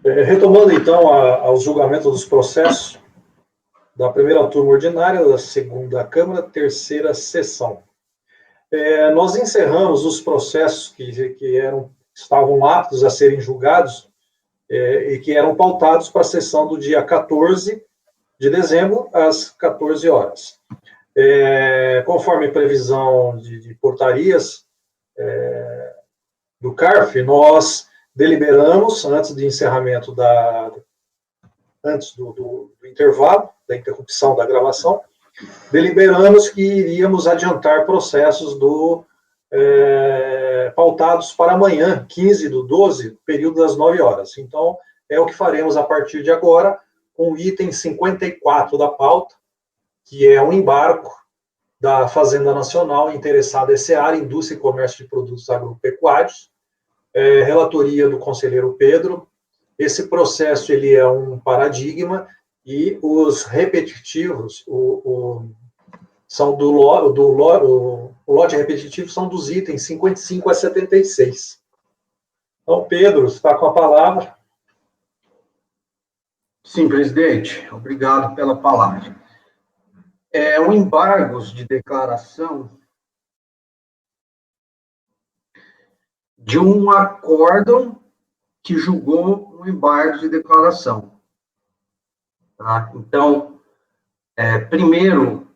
Retomando, então, aos julgamentos dos processos da primeira turma ordinária, da segunda Câmara, terceira sessão. Nós encerramos os processos que estavam aptos a serem julgados e que eram pautados para a sessão do dia 14 de dezembro, às 14 horas. Conforme previsão de portarias do CARF, nós deliberamos, antes do encerramento antes do intervalo, da interrupção da gravação, deliberamos que iríamos adiantar processos pautados para amanhã, 15/12, período das 9 horas. Então, é o que faremos a partir de agora, com o item 54 da pauta, que é um embargo da Fazenda Nacional interessada SA, Indústria e Comércio de Produtos Agropecuários, relatoria do conselheiro Pedro. Esse processo ele é um paradigma e os repetitivos são o lote repetitivo são dos itens 55 a 76. Então, Pedro, você está com a palavra. Sim, presidente, obrigado pela palavra. O embargos de declaração de um acórdão que julgou um embargo de declaração. Tá? Então, primeiro,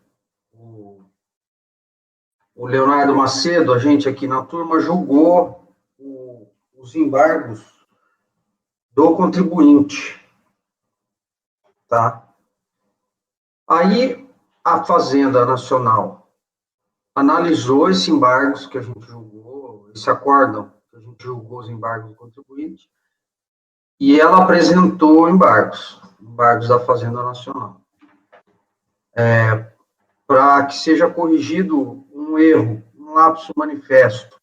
o Leonardo Macedo, a gente aqui na turma, julgou os embargos do contribuinte. Tá? Aí, a Fazenda Nacional analisou esses embargos que a gente julgou, esse acórdão que a gente julgou os embargos do contribuinte, e ela apresentou embargos da Fazenda Nacional. Para que seja corrigido um erro, um lapso manifesto,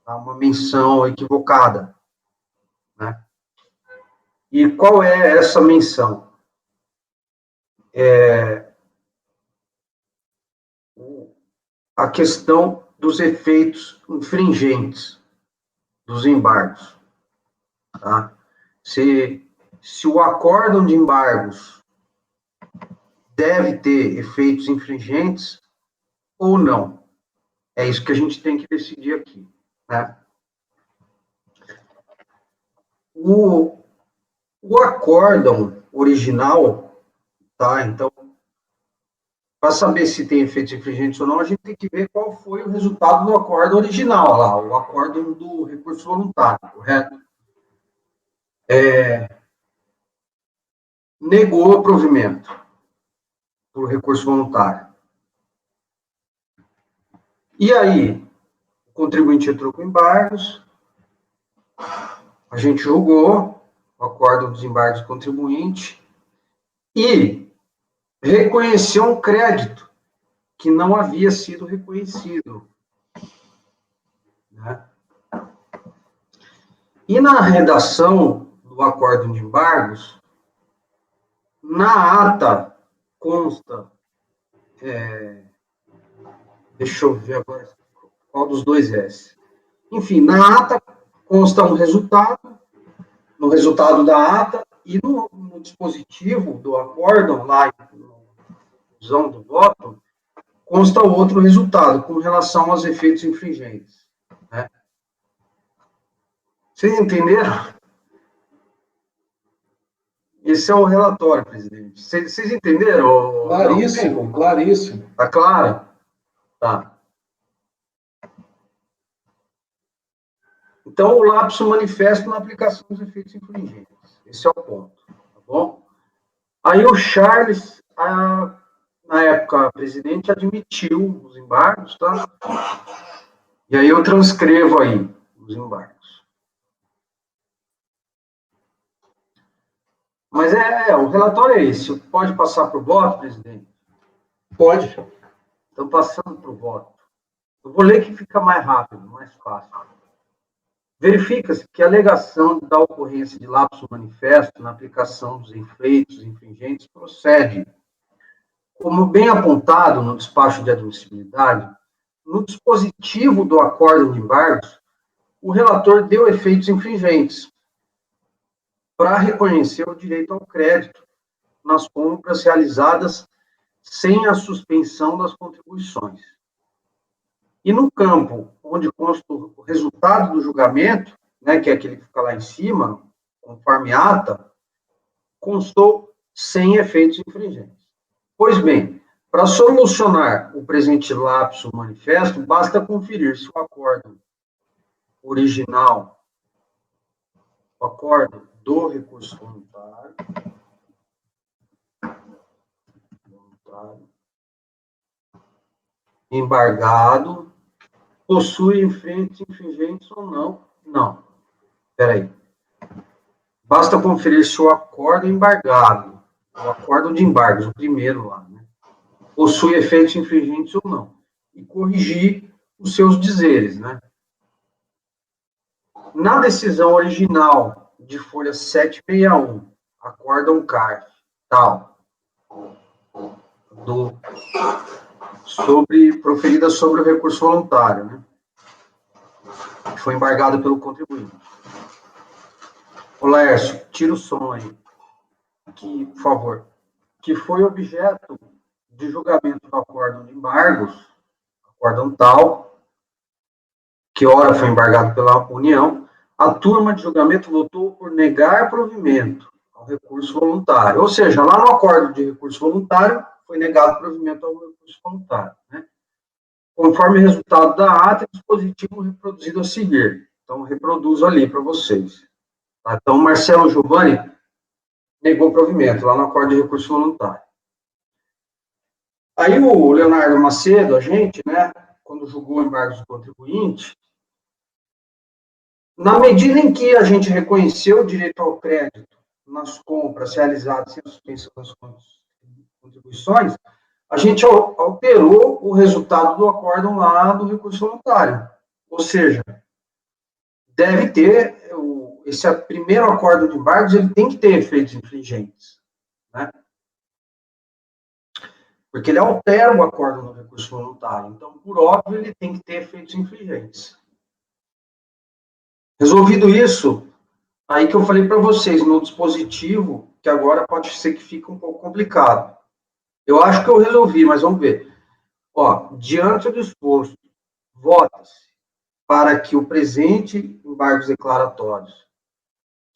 tá? Uma menção equivocada. Né? E qual é essa menção? A questão dos efeitos infringentes dos embargos. Tá? Se o acórdão de embargos deve ter efeitos infringentes ou não. É isso que a gente tem que decidir aqui. Né? O acórdão original, tá? Então, para saber se tem efeitos infringentes ou não, a gente tem que ver qual foi o resultado do acórdão original lá, o acórdão do recurso voluntário, correto? Negou o provimento por recurso voluntário. E aí, o contribuinte entrou com embargos, a gente julgou o acórdão dos embargos do contribuinte e reconheceu um crédito que não havia sido reconhecido. Né? E na redação do acórdão de embargos, na ata consta, deixa eu ver agora qual dos dois é esse. Enfim, na ata consta um resultado, no resultado da ata, e no dispositivo do acórdão, lá no conclusão do voto, consta outro resultado, com relação aos efeitos infringentes. Né? Vocês entenderam? Esse é o relatório, presidente. Vocês entenderam? Claríssimo, claríssimo. Está claro? Tá. Então, o lapso manifesto na aplicação dos efeitos infringentes. Esse é o ponto. Tá bom? Aí o Charles, na época, presidente, admitiu os embargos, tá? E aí eu transcrevo aí os embargos. Mas o relatório é esse. Pode passar para o voto, presidente? Pode. Então, passando para o voto. Eu vou ler que fica mais rápido, mais fácil. Verifica-se que a alegação da ocorrência de lapso manifesto na aplicação dos efeitos infringentes procede. Como bem apontado no despacho de admissibilidade, no dispositivo do acórdão de embargos, o relator deu efeitos infringentes. para reconhecer o direito ao crédito nas compras realizadas sem a suspensão das contribuições. E no campo onde consta o resultado do julgamento, né, que é aquele que fica lá em cima, conforme ata, constou sem efeitos infringentes. Pois bem, para solucionar o presente lapso manifesto, basta conferir se o acórdão original, o acórdão do recurso voluntário, embargado, possui efeitos infringentes ou não. Não. Espera aí. Basta conferir se o acórdão embargado, o acórdão de embargos, o primeiro lá, né, possui efeitos infringentes ou não, e corrigir os seus dizeres, né. Na decisão original de folha 761, acórdão CARF, tal, proferida sobre o recurso voluntário, né, que foi embargado pelo contribuinte. Ô, Laércio, tira o som aí, que, por favor, que foi objeto de julgamento do acórdão de embargos, acórdão tal, que ora foi embargado pela União, a turma de julgamento votou por negar provimento ao recurso voluntário. Ou seja, lá no acórdão de recurso voluntário, foi negado provimento ao recurso voluntário, né? Conforme resultado da ata, dispositivo reproduzido a seguir. Então, reproduzo ali para vocês. Tá? Então, Marcelo Giovanni negou provimento lá no acórdão de recurso voluntário. Aí o Leonardo Macedo, a gente, né, quando julgou embargos do contribuinte, na medida em que a gente reconheceu o direito ao crédito nas compras realizadas sem a suspensão das contribuições, a gente alterou o resultado do acórdão lá do recurso voluntário. Ou seja, deve ter, esse primeiro acórdão de embargos, ele tem que ter efeitos infringentes, né? Porque ele altera o acórdão do recurso voluntário. Então, por óbvio, ele tem que ter efeitos infringentes. Resolvido isso, aí que eu falei para vocês, no dispositivo, que agora pode ser que fique um pouco complicado. Eu acho que eu resolvi, mas vamos ver. Ó, diante do exposto, vota-se para que o presente embargos declaratórios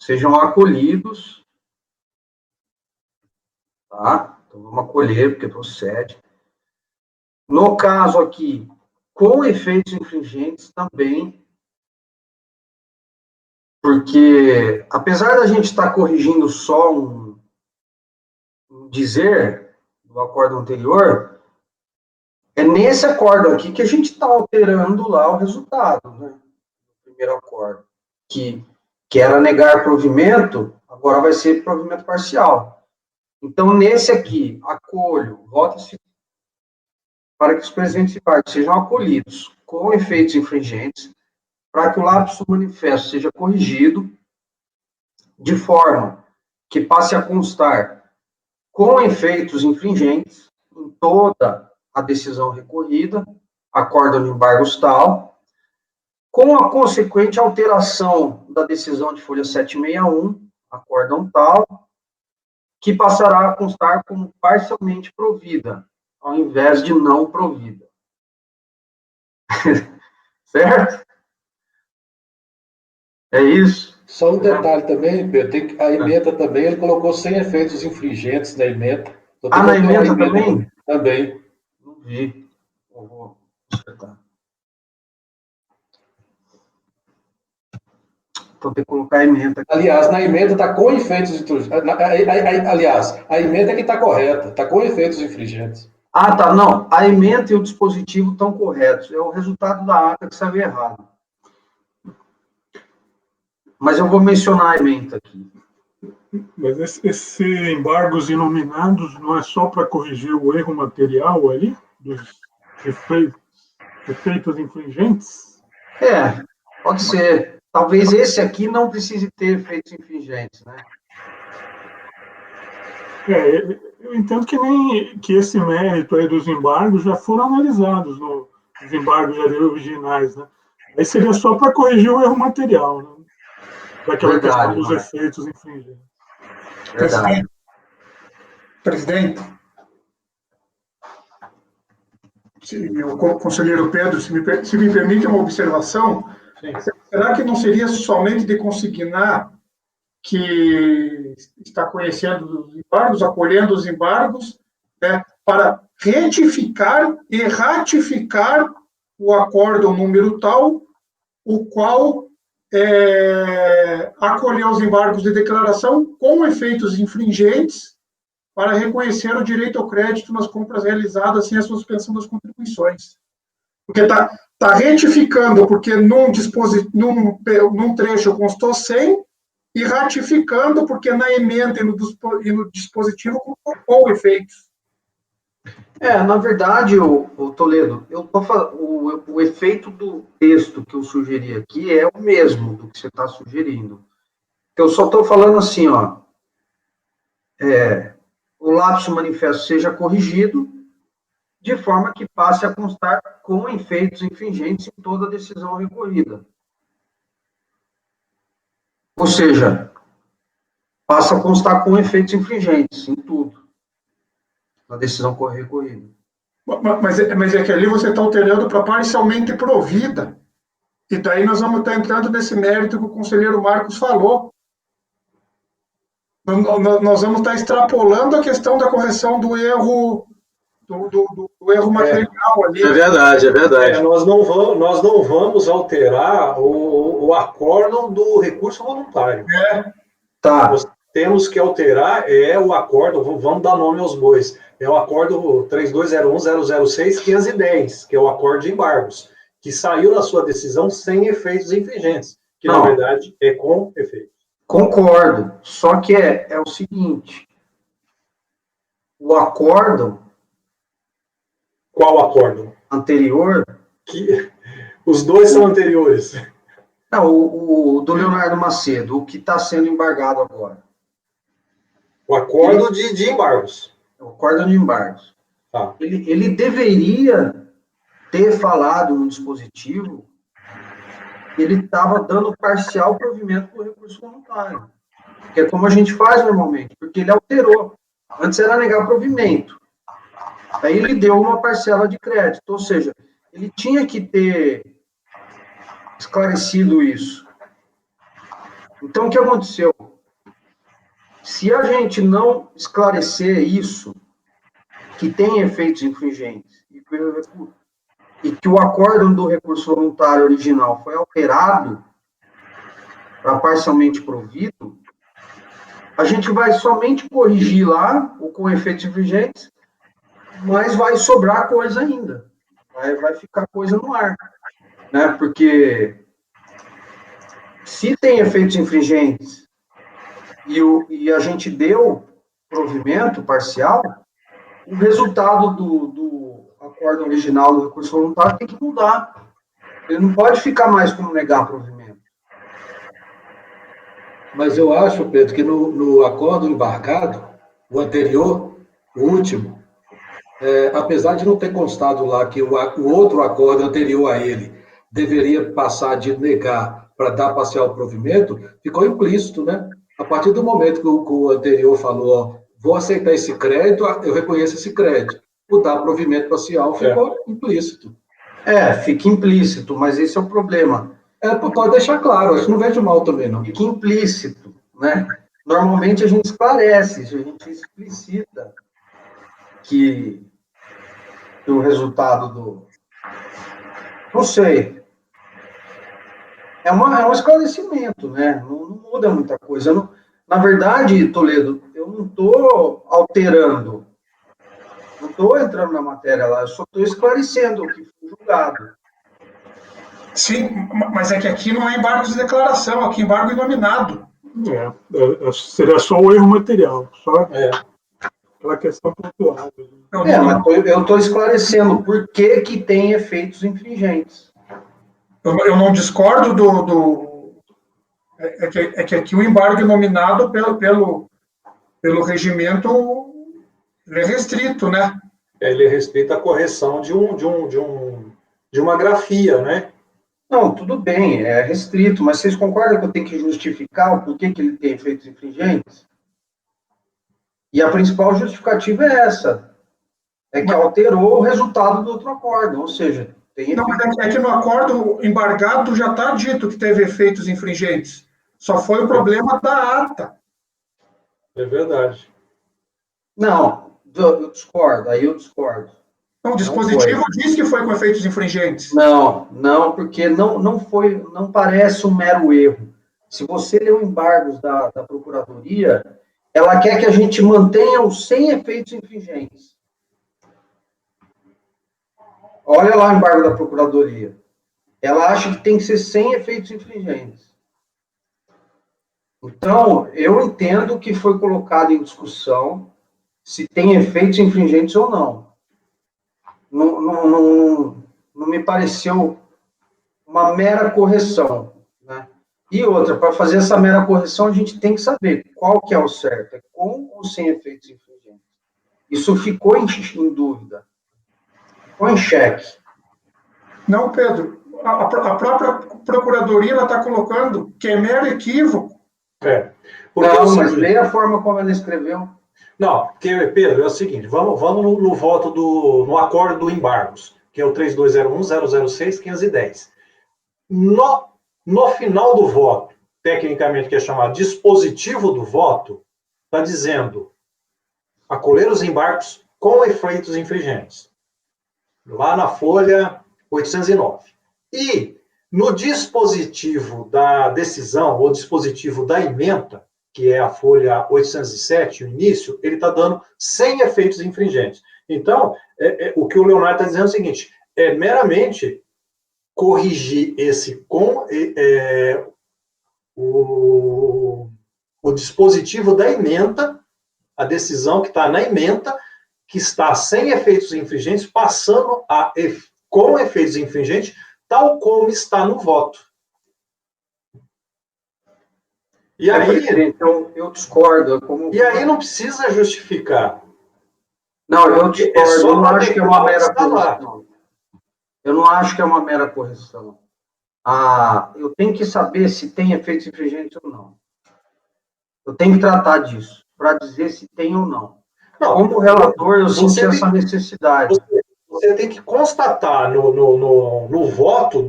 sejam acolhidos, tá? Então, vamos acolher, porque procede. No caso aqui, com efeitos infringentes também, porque, apesar da gente estar corrigindo só um dizer do acórdão anterior, é nesse acórdão aqui que a gente está alterando lá o resultado, né? O primeiro acórdão, que era negar provimento, agora vai ser provimento parcial. Então, nesse aqui, acolho, vota-se para que os presentes embargos sejam acolhidos com efeitos infringentes, para que o lapso manifesto seja corrigido, de forma que passe a constar com efeitos infringentes em toda a decisão recorrida, acórdão de embargos tal, com a consequente alteração da decisão de folha 761, acórdão tal, que passará a constar como parcialmente provida, ao invés de não provida. Certo? É isso. Só um detalhe também, Pedro, a emenda também, ele colocou sem efeitos infringentes na emenda. Ah, na emenda também? Também. Não vi. Eu vou acertar. Então tem que colocar a emenda aqui. Aliás, na emenda está com efeitos infringentes. Aliás, a emenda é que está correta, está com efeitos infringentes. Ah, tá. Não, a emenda e o dispositivo estão corretos. É o resultado da ata que saiu errado. Mas eu vou mencionar a emenda aqui. Mas esse embargos inominados não é só para corrigir o erro material aí, dos efeitos infringentes? É, pode ser. Talvez esse aqui não precise ter efeitos infringentes, né? Eu entendo que esse mérito aí dos embargos já foram analisados nos embargos originais, né? Aí seria só para corrigir o erro material, né? daquela questão Verdade, dos né? efeitos infringentes. Verdade. Presidente, o conselheiro Pedro, se me permite uma observação, Sim. será que não seria somente de consignar que está conhecendo os embargos, acolhendo os embargos, né, para retificar e ratificar o acórdão número tal, o qual acolheu os embargos de declaração com efeitos infringentes para reconhecer o direito ao crédito nas compras realizadas sem a suspensão das contribuições. Porque está retificando, porque num trecho constou 100, e ratificando, porque na emenda e no dispositivo com efeitos. Na verdade, o Toledo, o efeito do texto que eu sugeri aqui é o mesmo do que você está sugerindo. Eu só estou falando assim, ó, o lapso manifesto seja corrigido de forma que passe a constar com efeitos infringentes em toda decisão recorrida. Ou seja, passa a constar com efeitos infringentes em tudo, na decisão recorrida. Mas é que ali você está alterando para parcialmente provida. E daí nós vamos estar entrando nesse mérito que o conselheiro Marcos falou. Nós vamos estar extrapolando a questão da correção do erro do erro material ali. É verdade. Nós não vamos alterar o acórdão do recurso voluntário. Tá. Nós temos que alterar o acórdão, vamos dar nome aos bois, é o acórdão 3201-006-510, que é o acórdão de embargos, que saiu na sua decisão sem efeitos infringentes, que na verdade é com efeitos. Concordo, só que é o seguinte, o acórdão... Qual acórdão? Anterior? Os dois são anteriores. Não, o do Leonardo Macedo, o que está sendo embargado agora. O acórdão de embargos. O acórdão de embargos. Tá. Ele deveria ter falado no dispositivo que ele estava dando parcial provimento do recurso voluntário. Que é como a gente faz normalmente, porque ele alterou. Antes era negar provimento. Aí ele deu uma parcela de crédito, ou seja, ele tinha que ter esclarecido isso. Então, o que aconteceu? Se a gente não esclarecer isso, que tem efeitos infringentes, e que o acórdão do recurso voluntário original foi alterado para parcialmente provido, a gente vai somente corrigir lá, o com efeitos infringentes, mas vai sobrar coisa ainda. Vai ficar coisa no ar. Né? Porque se tem efeitos infringentes e a gente deu provimento parcial, o resultado do acórdão original do recurso voluntário tem que mudar. Ele não pode ficar mais como negar provimento. Mas eu acho, Pedro, que no acordo embargado, o anterior, o último, apesar de não ter constado lá que o outro acordo anterior a ele deveria passar de negar para dar parcial provimento, ficou implícito, né? A partir do momento que o anterior falou, ó, vou aceitar esse crédito, eu reconheço esse crédito. O dar provimento parcial ficou implícito. Fica implícito, mas esse é o problema. Pode deixar claro, acho que não vejo mal também, não. Fica implícito, né? Normalmente a gente esclarece, a gente explicita que o resultado do... Não sei. É um esclarecimento, né? Não muda muita coisa. Na verdade, Toledo, eu não estou alterando. Não estou entrando na matéria lá, eu só estou esclarecendo o que foi julgado. Sim, mas é que aqui não é embargo de declaração, aqui é embargo inominado. Seria só o erro material, só aquela questão pontual. Mas eu estou esclarecendo por que tem efeitos infringentes. Eu não discordo É que aqui o embargo nominado pelo regimento ele é restrito, né? Ele é restrito à correção de uma grafia, né? Não, tudo bem, é restrito, mas vocês concordam que eu tenho que justificar o porquê que ele tem efeitos infringentes? E a principal justificativa é essa, é que alterou o resultado do outro acordo, ou seja, tem Não, efeito. mas é que no acordo embargado já está dito que teve efeitos infringentes. Só foi o problema da ata. É verdade. Não, eu discordo, aí eu discordo. Então, o Não dispositivo foi. diz que foi com efeitos infringentes. Não, porque não foi, não parece um mero erro. Se você ler o embargos da Procuradoria, ela quer que a gente mantenha os 100 efeitos infringentes. Olha lá o embargo da Procuradoria. Ela acha que tem que ser 100 efeitos infringentes. Então, eu entendo que foi colocado em discussão se tem efeitos infringentes ou não. Não me pareceu uma mera correção, né? E outra, para fazer essa mera correção, a gente tem que saber qual que é o certo, é com ou sem efeitos infringentes. Isso ficou em dúvida, ficou em xeque. Não, Pedro. A própria Procuradoria está colocando que é mero equívoco. Porque Não, mas leia a forma como ela escreveu. Não, porque, Pedro, é o seguinte, vamos no voto no acordo do embargos, que é o 3201-006-510. No final do voto, tecnicamente que é chamado dispositivo do voto, está dizendo acolher os embargos com efeitos infringentes. Lá na folha 809. E no dispositivo da decisão, ou dispositivo da ementa, que é a folha 807, o início, ele está dando 100 efeitos infringentes. Então, o que o Leonardo está dizendo é o seguinte, é meramente corrigir esse com o dispositivo da ementa, a decisão que está na ementa, que está sem efeitos infringentes, passando com efeitos infringentes, tal como está no voto. E aí, então, eu discordo. E aí não precisa justificar. Não, eu discordo. Eu não acho que é uma mera correção. Eu não acho que é uma mera correção. Eu tenho que saber se tem efeitos infringentes ou não. Eu tenho que tratar disso, para dizer se tem ou não. Como relator, eu senti essa necessidade. Você tem que constatar no voto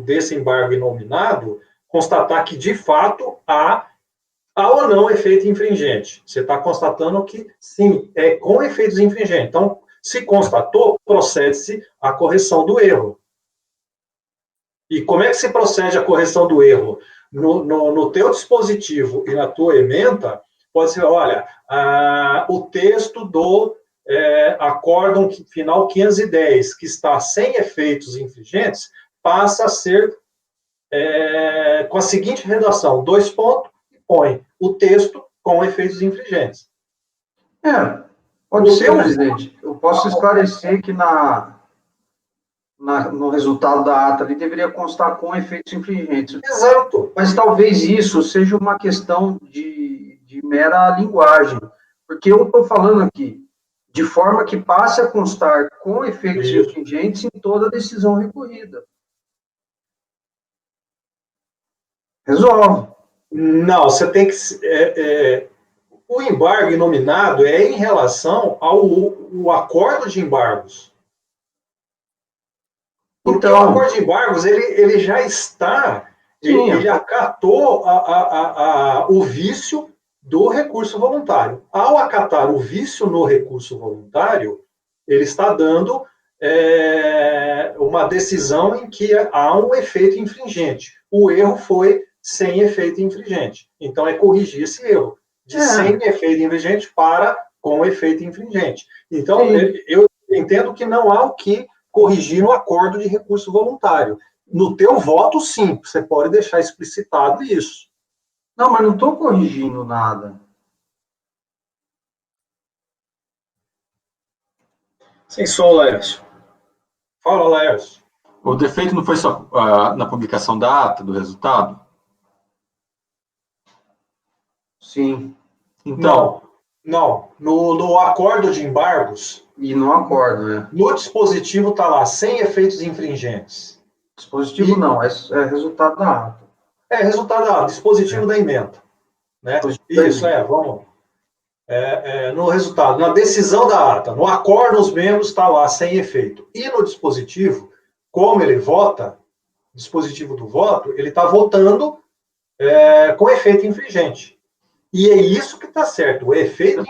desse embargo inominado, constatar que, de fato, há ou não efeito infringente. Você está constatando que, sim, é com efeitos infringentes. Então, se constatou, procede-se a correção do erro. E como é que se procede a correção do erro? No teu dispositivo e na tua ementa, pode ser, olha, o texto do acórdão final 510, que está sem efeitos infringentes, passa a ser com a seguinte redação, 2 pontos, e põe o texto com efeitos infringentes. Pode ser, presidente. Eu posso esclarecer que no resultado da ata ali deveria constar com efeitos infringentes. Exato. Mas talvez isso seja uma questão de mera linguagem, porque eu estou falando aqui de forma que passe a constar com efeitos infringentes em toda decisão recorrida. Resolve. Não, você tem que... o embargo inominado é em relação ao acordo de embargos. Porque o acordo de embargos, ele já está... Ele acatou o vício do recurso voluntário. Ao acatar o vício no recurso voluntário, ele está dando uma decisão em que há um efeito infringente. O erro foi sem efeito infringente. Então, é corrigir esse erro. De sem efeito infringente para com efeito infringente. Então, eu entendo que não há o que corrigir no acordo de recurso voluntário. No teu voto, sim, você pode deixar explicitado isso. Não, mas não estou corrigindo nada. Sem som, Laércio. Fala, Laércio. O defeito não foi só na publicação da ata do resultado? Sim. Então, não. No acordo de embargos... E no acordo, né? No dispositivo está lá, sem efeitos infringentes. Dispositivo não, é resultado da ata. Resultado da dispositivo da emenda. Né? Isso, vamos. No resultado, na decisão da ata, no acordo, os membros está lá sem efeito. E no dispositivo, como ele vota, dispositivo do voto, ele está votando com efeito infringente. E é isso que está certo. O efeito,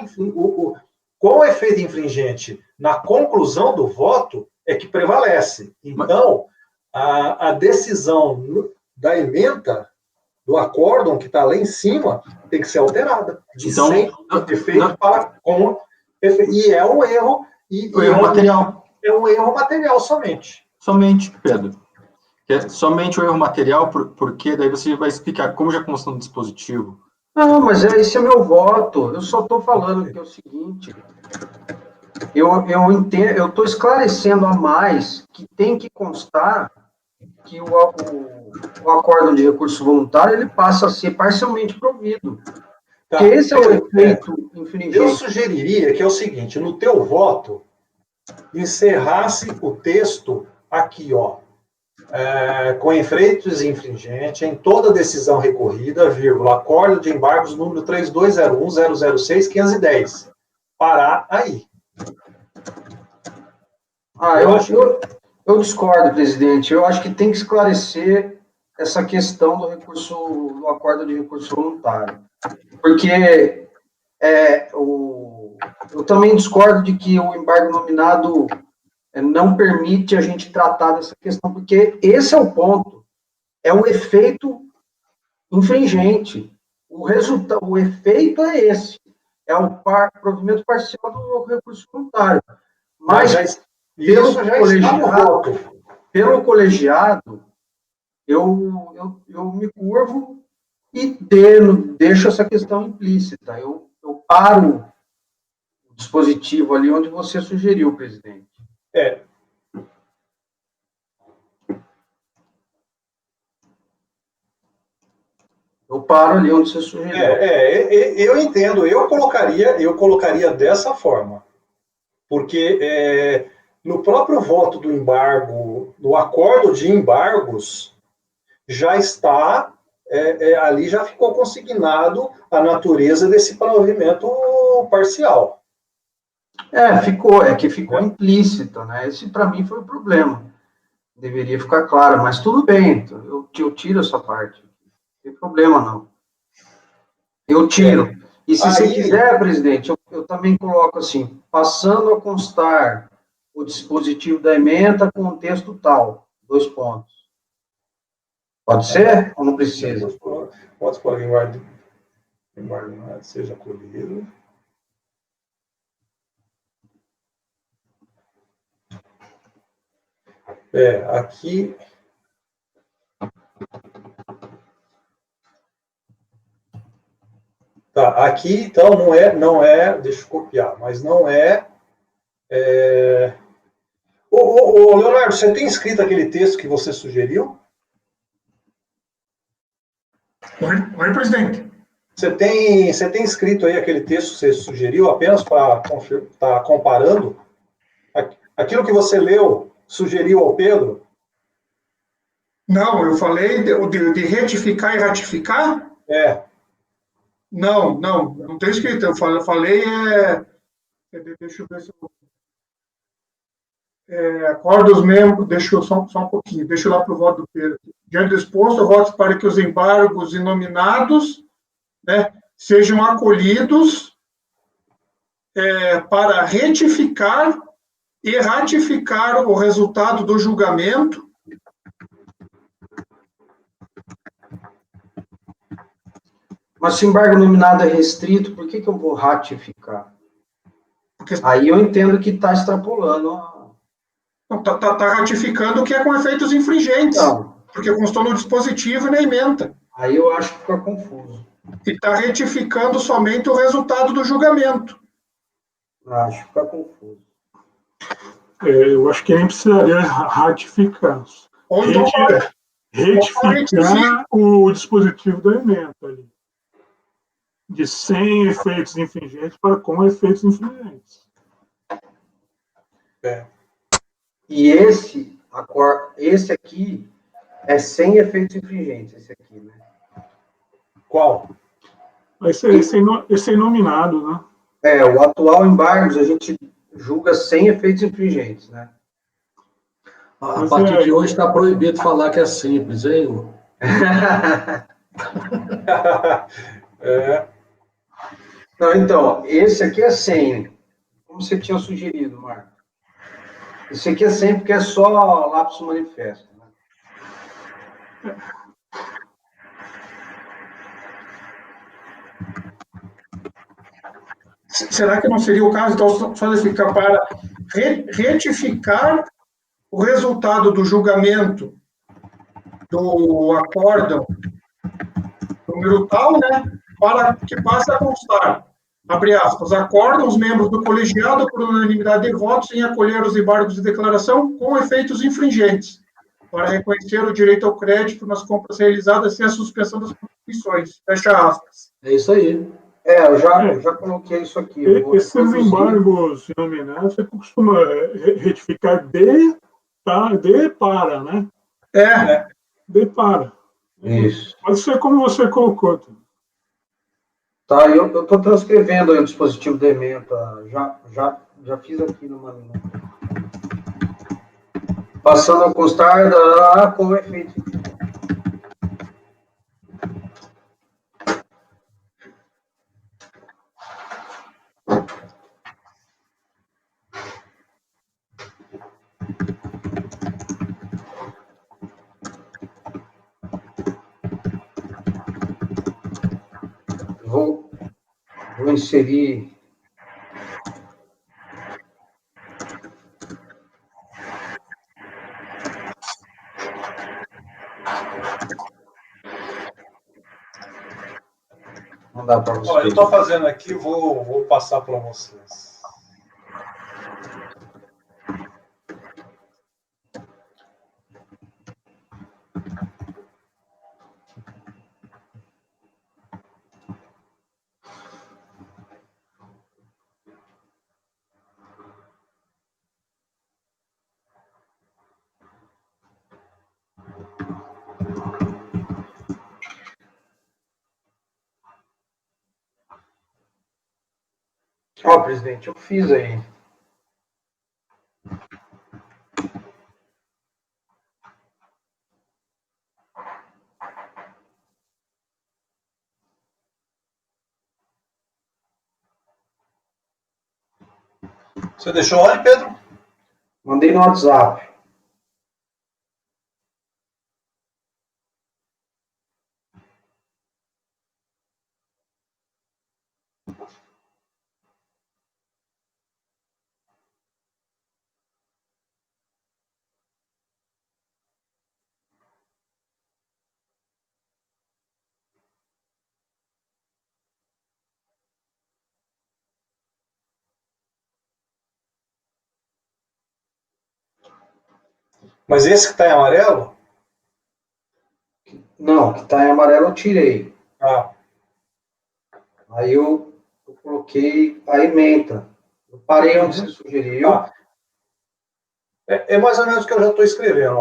com o efeito infringente na conclusão do voto é que prevalece. Então, a decisão da emenda do acórdão que está lá em cima tem que ser alterada. Então, sem efeito para com efeito. E é um erro. O erro material. É um erro material somente. Somente, Pedro. Somente o erro material, porque daí você vai explicar como já consta no dispositivo. Não, mas esse é meu voto. Eu só estou falando que é o seguinte. Eu entendo, eu estou esclarecendo a mais que tem que constar que o acórdão de recurso voluntário ele passa a ser parcialmente provido. Tá. Porque esse é o efeito infringente. Eu sugeriria que é o seguinte, no teu voto, encerrasse o texto aqui, ó, com efeitos infringentes em toda decisão recorrida, vírgula, acordo de embargos número 3201.006.510. Parar aí. Eu discordo, presidente. Eu acho que tem que esclarecer essa questão do acordo de recurso voluntário. Porque eu também discordo de que o embargo nominado não permite a gente tratar dessa questão, porque esse é o ponto. É o efeito infringente. O efeito é esse. É o provimento parcial do recurso voluntário. Mas pelo colegiado, eu me curvo e deixo essa questão implícita. Eu paro o dispositivo ali onde você sugeriu, presidente. Eu paro ali onde você sugeriu. Eu entendo. Eu colocaria dessa forma. Porque no próprio voto do embargo, no acordo de embargos, já está, ali já ficou consignado a natureza desse provimento parcial. Ficou implícito, né? Esse, para mim, foi o problema. Deveria ficar claro, mas tudo bem, então, eu tiro essa parte. Não tem problema, não. Eu tiro. E se você quiser, presidente, eu também coloco assim, passando a constar o dispositivo da emenda com o texto tal, 2 pontos. Pode ser ou não precisa? Pode pôr embargo, seja acolhido. Aqui... Tá, aqui, então, não é, deixa eu copiar, mas não é... Ô, Leonardo, você tem escrito aquele texto que você sugeriu? Oi, presidente. Você tem escrito aí aquele texto que você sugeriu apenas para estar comparando? Aquilo que você leu, sugeriu ao Pedro? Não, eu falei de retificar e ratificar? Não tem escrito. Eu falei, deixa eu ver se eu... acordo os membros, deixa eu só um pouquinho, deixa eu lá para o voto do Pedro. Diante do exposto, eu voto para que os embargos inominados, né, sejam acolhidos para retificar e ratificar o resultado do julgamento. Mas se o embargo nominado é restrito, por que eu vou ratificar? Porque... Aí eu entendo que está extrapolando. Está ratificando o que é com efeitos infringentes. Não. Porque constou no dispositivo e na emenda. Aí eu acho que fica confuso. E está retificando somente o resultado do julgamento. Acho que fica confuso. Eu acho que nem precisaria ratificar. Ou então retificar o dispositivo da emenda ali. De sem efeitos infringentes para com efeitos infringentes. E esse aqui, É sem efeitos infringentes, esse aqui, né? Qual? Esse é inominado, né? O atual embargos a gente julga sem efeitos infringentes, né? A partir de hoje está proibido falar que é simples, hein, Hugo? Não, então, esse aqui é 100, como você tinha sugerido, Marco. Esse aqui é 100 porque é só lapsus manifesto. Né? Será que não seria o caso, então, só de ficar para retificar o resultado do julgamento do acórdão número tal, né, para que passe a constar, abre aspas, acordam os membros do colegiado por unanimidade de votos em acolher os embargos de declaração com efeitos infringentes, para reconhecer o direito ao crédito nas compras realizadas sem a suspensão das contribuições. Fecha aspas. É isso aí. Eu já coloquei isso aqui. Esses embargos nominais você costuma retificar de para, né? De para. Isso. Pode ser como você colocou. Tá, eu estou transcrevendo aí o dispositivo de ementa. Já fiz aqui numa linha. Passando a constar com efeito. Vou inserir. Não dá para vocês. Eu estou fazendo aqui, vou passar para vocês. Presidente, eu fiz aí. Você deixou onde, Pedro? Mandei no WhatsApp. Mas esse que está em amarelo? Não, que está em amarelo eu tirei. Aí eu coloquei a ementa. Eu parei onde você sugeriu. É mais ou menos o que eu já estou escrevendo.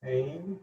Em...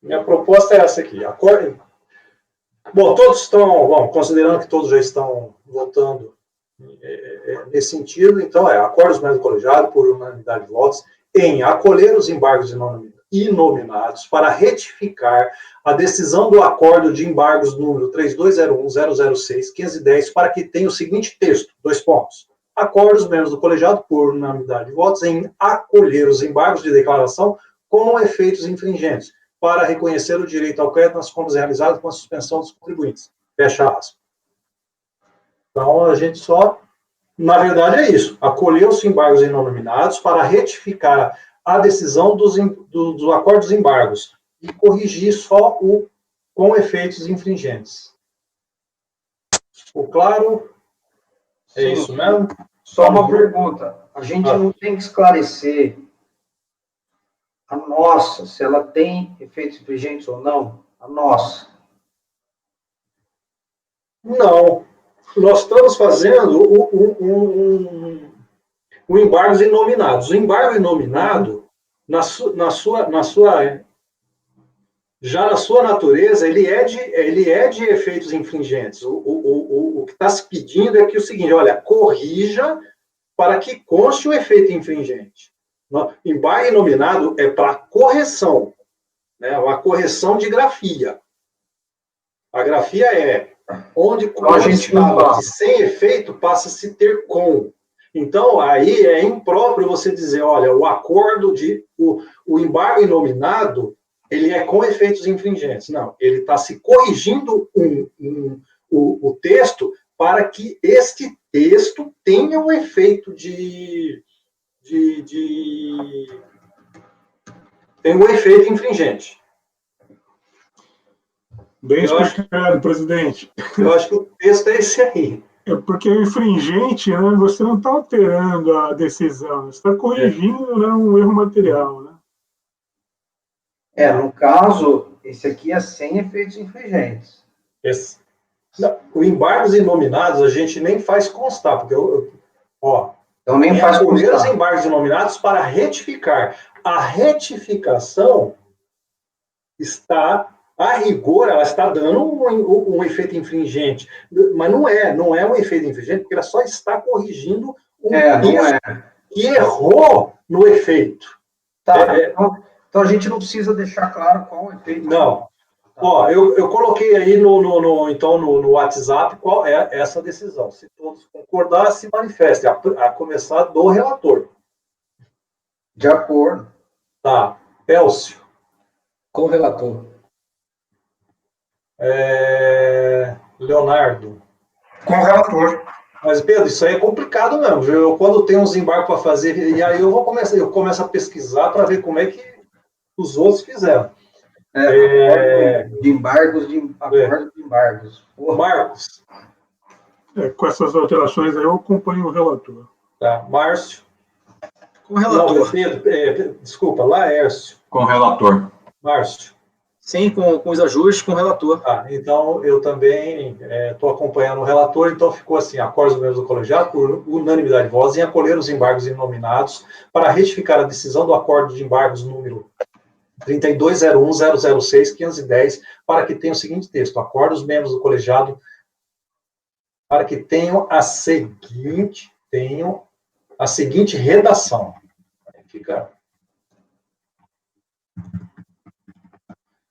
Minha proposta é essa aqui. Bom, todos estão, considerando que todos já estão votando nesse sentido, então, acordos do colegiado por unanimidade de votos em acolher os embargos inominados para retificar a decisão do acordo de embargos número 3201-006-510 para que tenha o seguinte texto, 2 pontos. Acordos membros do colegiado por unanimidade de votos em acolher os embargos de declaração com efeitos infringentes para reconhecer o direito ao crédito nas compras realizadas com a suspensão dos contribuintes. Fecha aspas. Então, a gente só, na verdade, é isso. Acolher os embargos inominados para retificar a decisão dos acordos de embargos e corrigir só o com efeitos infringentes. Ficou claro? É isso mesmo? Só uma pergunta. A gente não tem que esclarecer a nossa, se ela tem efeitos infringentes ou não? A nossa. Não. Nós estamos fazendo o embargos inominados. O embargo inominado, já na sua natureza, ele é de efeitos infringentes. O que está se pedindo é que o seguinte, olha, corrija para que conste o efeito infringente. Embargo inominado é para correção, né? Uma correção de grafia. A grafia é onde a gente fala que sem efeito passa a se ter com. Então, aí é impróprio você dizer, olha, o acordo o embargo inominado, ele é com efeitos infringentes. Não, ele está se corrigindo o texto para que este texto tenha um efeito tem um efeito infringente. Bem explicado, presidente. Eu acho que o texto é esse aí. É porque o infringente, né, você não está alterando a decisão, você está corrigindo, né, um erro material. Né? No caso, esse aqui é sem efeitos infringentes. O embargos inominados a gente nem faz constar, porque então nem faz constar. Os embargos inominados para retificar. A retificação está, a rigor, ela está dando um efeito infringente, mas não é um efeito infringente, porque ela só está corrigindo texto que errou no efeito. Então a gente não precisa deixar claro qual o efeito. Não. Eu coloquei aí no WhatsApp qual é essa decisão. Se todos concordar, se manifeste, a começar do relator. De acordo. Tá. Elcio. Com o relator. Leonardo. Com o relator. Mas, Pedro, isso aí é complicado mesmo. Eu, quando tem uns embargos para fazer, e aí eu começo a pesquisar para ver como é que os outros fizeram. De embargos, acordo de embargos. Marcos. Com essas alterações aí, eu acompanho o relator. Tá. Márcio. Com o relator. Não, Pedro, desculpa, Laércio. Com o relator. Márcio. Sim, com os ajustes, com o relator. Então, eu também estou acompanhando o relator, então ficou assim, acordos membros do colegiado, por unanimidade de votos, em acolher os embargos inominados para retificar a decisão do acordo de embargos número 3201-006-510, para que tenha o seguinte texto, acordos membros do colegiado para que tenham a seguinte redação. Fica...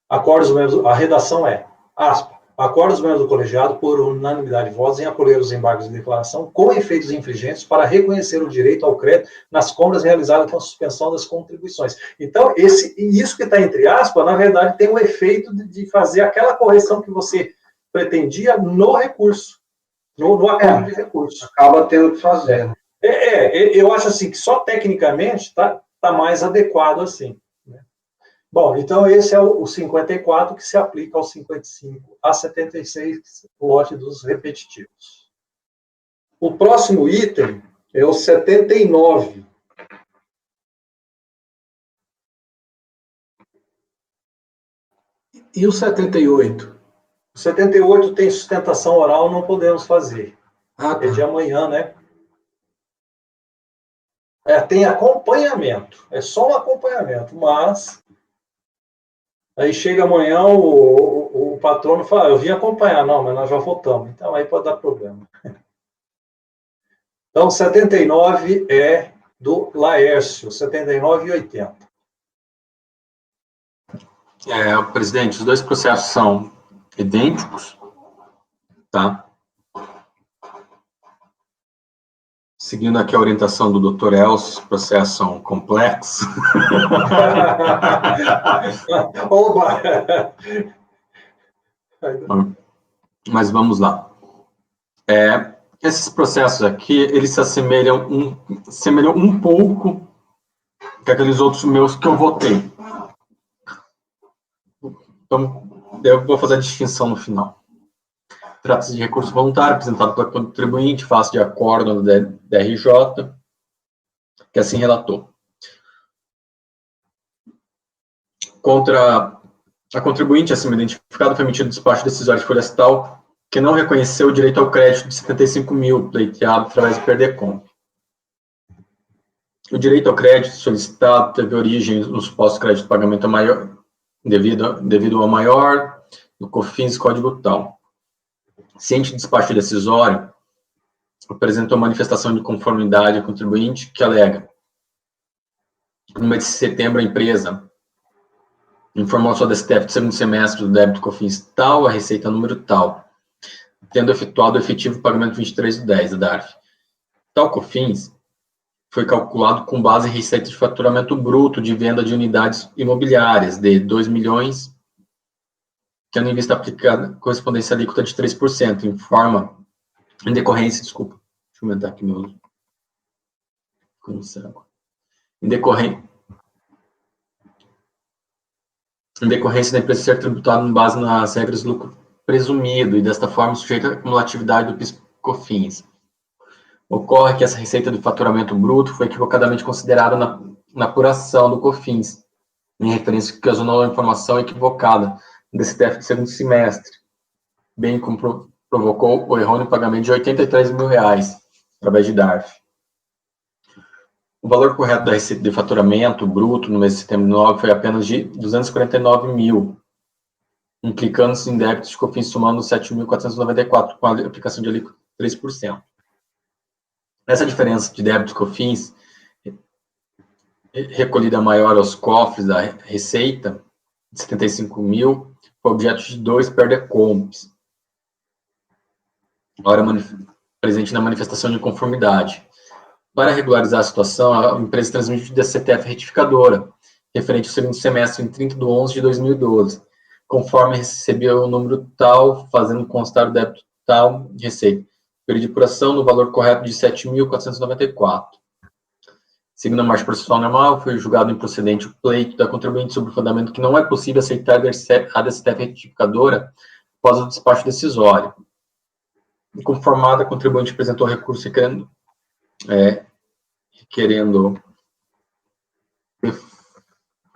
A redação é, acordos membros do colegiado por unanimidade de votos em acolher os embargos de declaração com efeitos infringentes para reconhecer o direito ao crédito nas compras realizadas com a suspensão das contribuições. Então, isso que está entre aspas, na verdade, tem o efeito de fazer aquela correção que você pretendia no recurso, no acordo de recurso. Acaba tendo que fazer. Eu acho assim que só tecnicamente está mais adequado assim. Bom, então esse é o 54 que se aplica ao 55 a 76, lote dos repetitivos. O próximo item é o 79. E o 78? O 78 tem sustentação oral, não podemos fazer. Tá. É de amanhã, né? Tem acompanhamento, é só um acompanhamento, mas... Aí chega amanhã, o patrono fala, eu vim acompanhar, não, mas nós já votamos. Então aí pode dar problema. Então, 79 é do Laércio, 79,80. Presidente, os dois processos são idênticos, tá? Seguindo aqui a orientação do Dr. Elcio, os processos são complexos. Oba! Mas vamos lá. Esses processos aqui, eles se assemelham um pouco com aqueles outros meus que eu votei. Então, eu vou fazer a distinção no final. Trata-se de recurso voluntário apresentado pelo contribuinte, face de acordo da DRJ, que assim relatou. Contra a contribuinte acima identificada, foi emitido despacho decisório de folha tal que não reconheceu o direito ao crédito de 75 mil pleiteado através do PERDECOM. O direito ao crédito solicitado teve origem no suposto crédito de pagamento maior, devido ao maior do COFINS Código tal. Ciente de despacho decisório, apresentou manifestação de conformidade ao contribuinte que alega: no mês de setembro, a empresa informou a sua DSTF do segundo semestre do débito COFINS tal, a receita número tal, tendo efetuado o efetivo pagamento 23/10 da DARF. Tal COFINS foi calculado com base em receita de faturamento bruto de venda de unidades imobiliárias de 2 milhões, tendo em vista aplicada correspondência alíquota de 3%, em decorrência, desculpa, deixa eu aumentar aqui meu... Em decorrência da empresa ser tributada com base nas regras do lucro presumido e, desta forma, sujeita à cumulatividade do PIS/COFINS. Ocorre que essa receita de faturamento bruto foi equivocadamente considerada na apuração do COFINS, em referência que ocasionou a informação equivocada do DSTF do segundo semestre, bem como provocou o errôneo pagamento de R$ 83 mil, através de DARF. O valor correto da receita de faturamento bruto no mês de setembro 9 foi apenas de 249 mil, implicando-se em débitos de COFINS somando 7.494, com a aplicação de alíquota de 3%. Essa diferença de débitos COFINS, recolhida maior aos cofres da receita, de 75 mil, foi objeto de 2 PERDECOMs, ora presente na manifestação de conformidade. Para regularizar a situação, a empresa transmitiu da CTF retificadora, referente ao segundo semestre em 30/11/2012, conforme recebeu o número tal, fazendo constar o débito tal de receita. Período de apuração no valor correto de 7.494. Seguindo a marcha processual normal, foi julgado improcedente o pleito da contribuinte sobre o fundamento que não é possível aceitar a DSTF retificadora após o despacho decisório. Inconformada, a contribuinte apresentou recurso requerendo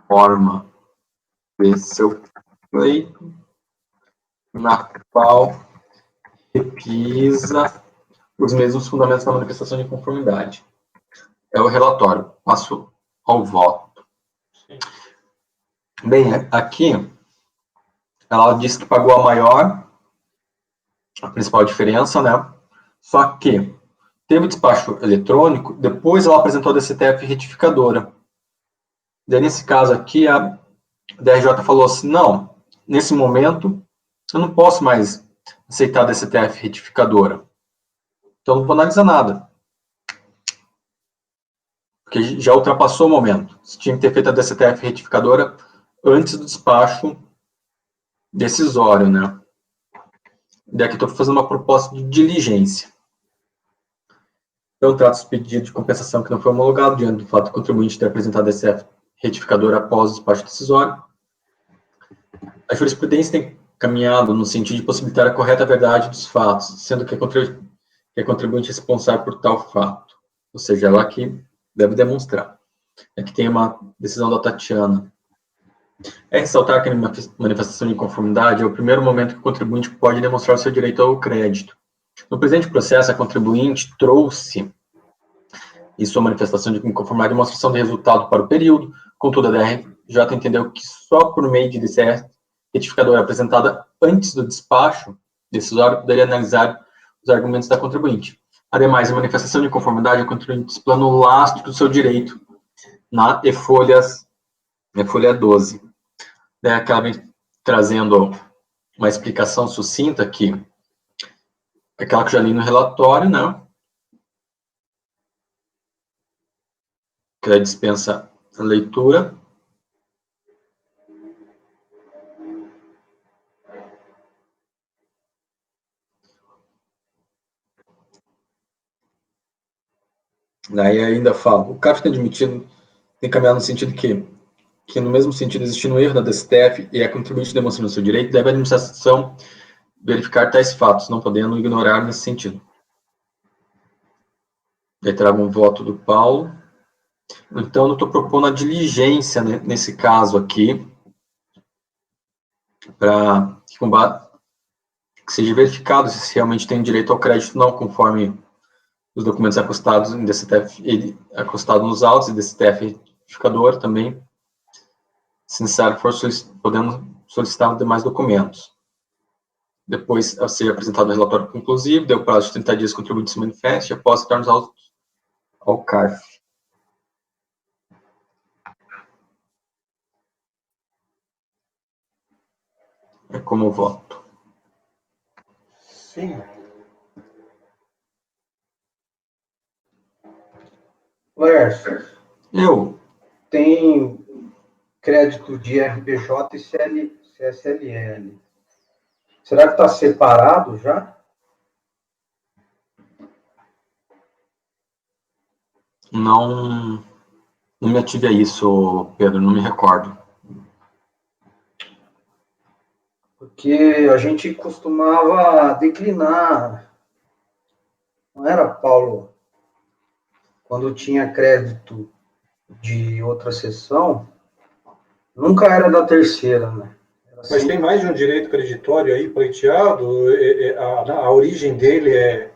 reforma de seu pleito, na qual repisa os mesmos fundamentos da manifestação de conformidade. É o relatório. Passo ao voto. Bem, aqui ela disse que pagou a maior, a principal diferença, né? Só que teve despacho eletrônico, depois ela apresentou a DSTF retificadora. Daí, nesse caso aqui, a DRJ falou assim: não, nesse momento, eu não posso mais aceitar a DSTF retificadora. Então, não vou analisar nada. Porque já ultrapassou o momento. Você tinha que ter feito a DSTF retificadora antes do despacho decisório, né? Daqui estou fazendo uma proposta de diligência. Eu trato esse pedido de compensação que não foi homologado, diante do fato do contribuinte ter apresentado a DSTF retificadora após o despacho decisório. A jurisprudência tem caminhado no sentido de possibilitar a correta verdade dos fatos, sendo que a contribuinte é responsável por tal fato. Ou seja, ela que deve demonstrar. Aqui tem uma decisão da Tatiana. É ressaltar que a manifestação de conformidade é o primeiro momento que o contribuinte pode demonstrar o seu direito ao crédito. No presente processo, a contribuinte trouxe em sua manifestação de inconformidade demonstração de resultado para o período, contudo, a DRJ entendeu que só por meio de DCF retificadora apresentada antes do despacho decisório poderia analisar os argumentos da contribuinte. Ademais, a manifestação de conformidade é o contribuinte disciplina o lastro do seu direito na e-folha 12. Daí acaba trazendo uma explicação sucinta aqui, aquela que eu já li no relatório, né? Que dispensa a leitura. Daí ainda fala, o CARF tem admitido, tem caminhado no sentido que no mesmo sentido, existindo um erro da DSTF e a contribuinte demonstrando seu direito, deve a administração verificar tais fatos, não podendo ignorar nesse sentido. Daí trago um voto do Paulo. Então, eu estou propondo a diligência, né, nesse caso aqui, para que seja verificado se realmente tem direito ao crédito, não conforme os documentos acostados em DCTF, acostado nos autos e DCTF retificador também, se necessário for podendo solicitar demais documentos. Depois, a ser apresentado o relatório conclusivo, deu prazo de 30 dias, contribuinte se manifeste, após retornar os autos ao CARF. É como voto. Sim. Lércio, Eu, tem crédito de RPJ e CSLL. Será que está separado já? não me ative a isso, Pedro, não me recordo. Porque a gente costumava declinar. Não era, Paulo? Quando tinha crédito de outra sessão, nunca era da terceira, né? Era Mas sempre... tem mais de um direito creditório aí pleiteado, a origem dele é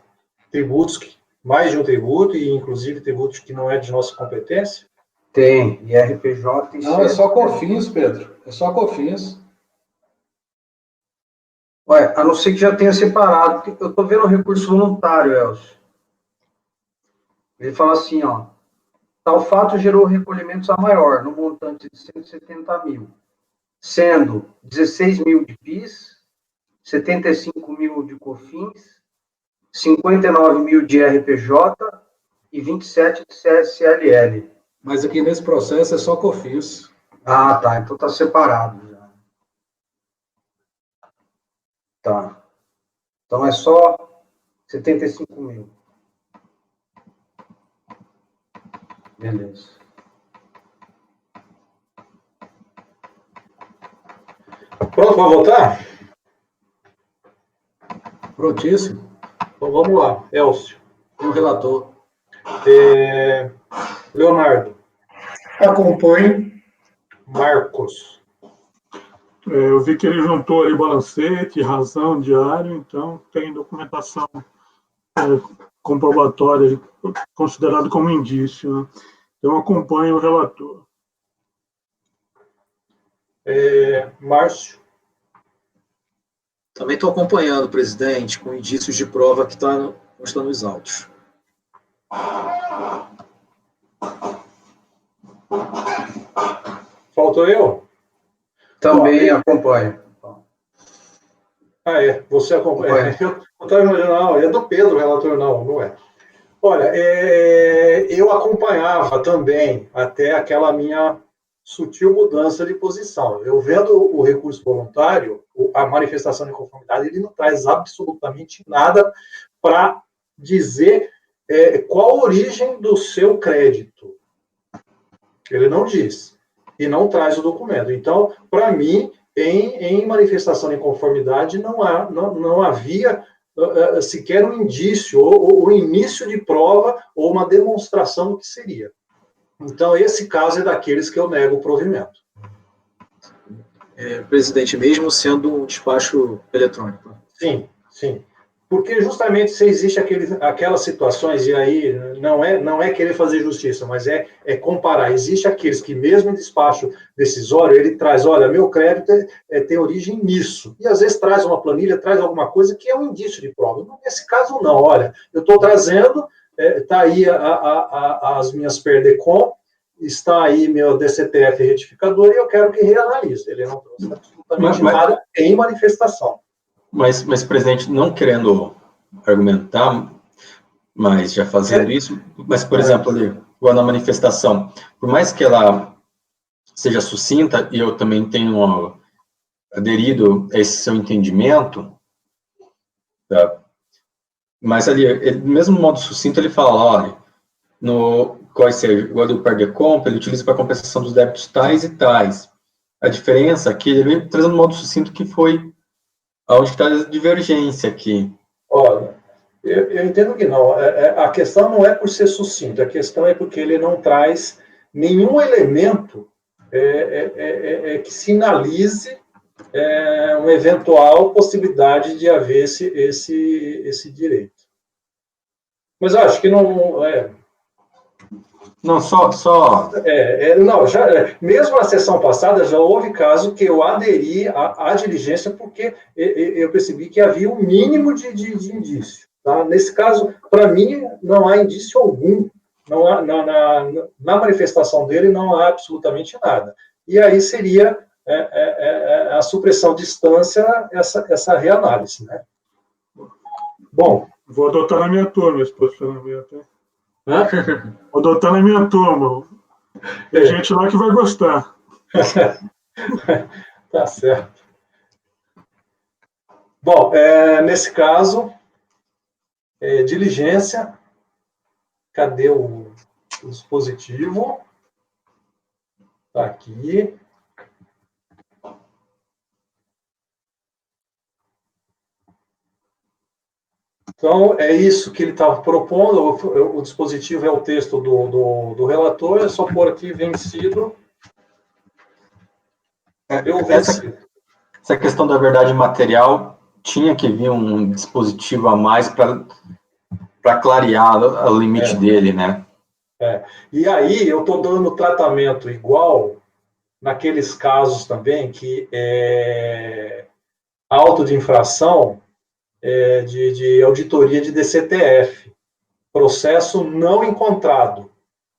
tributos, mais de um tributo, e inclusive tributos que não é de nossa competência? Tem, e RPJ e Não, é só COFINS, Pedro. É só COFINS. Ué, a não ser que já tenha separado. Eu estou vendo o recurso voluntário, Elcio. Ele fala assim, ó. Tal fato gerou recolhimentos a maior, no montante de 170 mil, sendo 16 mil de PIS, 75 mil de COFINS, 59 mil de RPJ e 27 de CSLL. Mas aqui nesse processo é só COFINS. Ah, tá. Então tá separado já. Tá. Então é só 75 mil. Beleza. Pronto para votar? Prontíssimo. Então vamos lá, Elcio. O relator. Leonardo. Acompanho. Marcos. Eu vi que ele juntou ali balancete, razão, diário, então tem documentação comprobatória considerado como indício, né? Então acompanho o relator. Márcio. Também estou acompanhando, presidente, com indícios de prova que consta nos autos. Faltou eu? Também acompanho. Ah, é. Você acompanha. Eu estava imaginando, não, é do Pedro, relator, não é. Olha, eu acompanhava também até aquela minha sutil mudança de posição. Eu vendo o recurso voluntário, a manifestação de conformidade, ele não traz absolutamente nada para dizer qual a origem do seu crédito. Ele não diz. E não traz o documento. Então, para mim, em manifestação de conformidade, não havia sequer um indício, ou início de prova, ou uma demonstração do que seria. Então, esse caso é daqueles que eu nego o provimento. Presidente, mesmo sendo um despacho eletrônico. Sim, sim. Porque justamente se existe aquelas situações, e aí não é querer fazer justiça, mas é comparar. Existe aqueles que, mesmo em despacho decisório, ele traz, olha, meu crédito tem origem nisso. E às vezes traz uma planilha, traz alguma coisa que é um indício de prova. Nesse caso, não. Olha, eu estou trazendo, está aí as minhas PERDECOM, está aí meu DCTF retificador e eu quero que reanalise. Ele não trouxe absolutamente nada em manifestação. Mas, presidente, não querendo argumentar, mas já fazendo isso, mas, por exemplo, ali, igual na manifestação, por mais que ela seja sucinta, e eu também tenho aderido a esse seu entendimento, tá? Mas ali, do mesmo modo sucinto, ele fala, olha, igual do PERDECOMP, ele utiliza para compensação dos débitos tais e tais. A diferença aqui, ele vem trazendo um modo sucinto que foi onde está a divergência aqui. Olha, eu entendo que não. A questão não é por ser sucinto, a questão é porque ele não traz nenhum elemento que sinalize uma eventual possibilidade de haver esse direito. Mas eu acho que não é. Não, só... Não, mesmo na sessão passada, já houve caso que eu aderi à diligência porque eu percebi que havia um mínimo de indício. Tá? Nesse caso, para mim, não há indício algum. Não há, na manifestação dele, não há absolutamente nada. E aí seria a supressão de instância, essa reanálise. Né? Bom. Vou adotar na minha turma esse posicionamento. Vou adotar na minha turma. Tem gente lá que vai gostar. Tá certo. Bom, nesse caso, diligência. Cadê o dispositivo? Está aqui. Então, é isso que ele estava propondo. O dispositivo é o texto do relator, é só pôr aqui vencido. Essa questão da verdade material tinha que vir um dispositivo a mais para clarear o limite dele, né? E aí, eu estou dando tratamento igual naqueles casos também que auto de infração de auditoria de DCTF, processo não encontrado.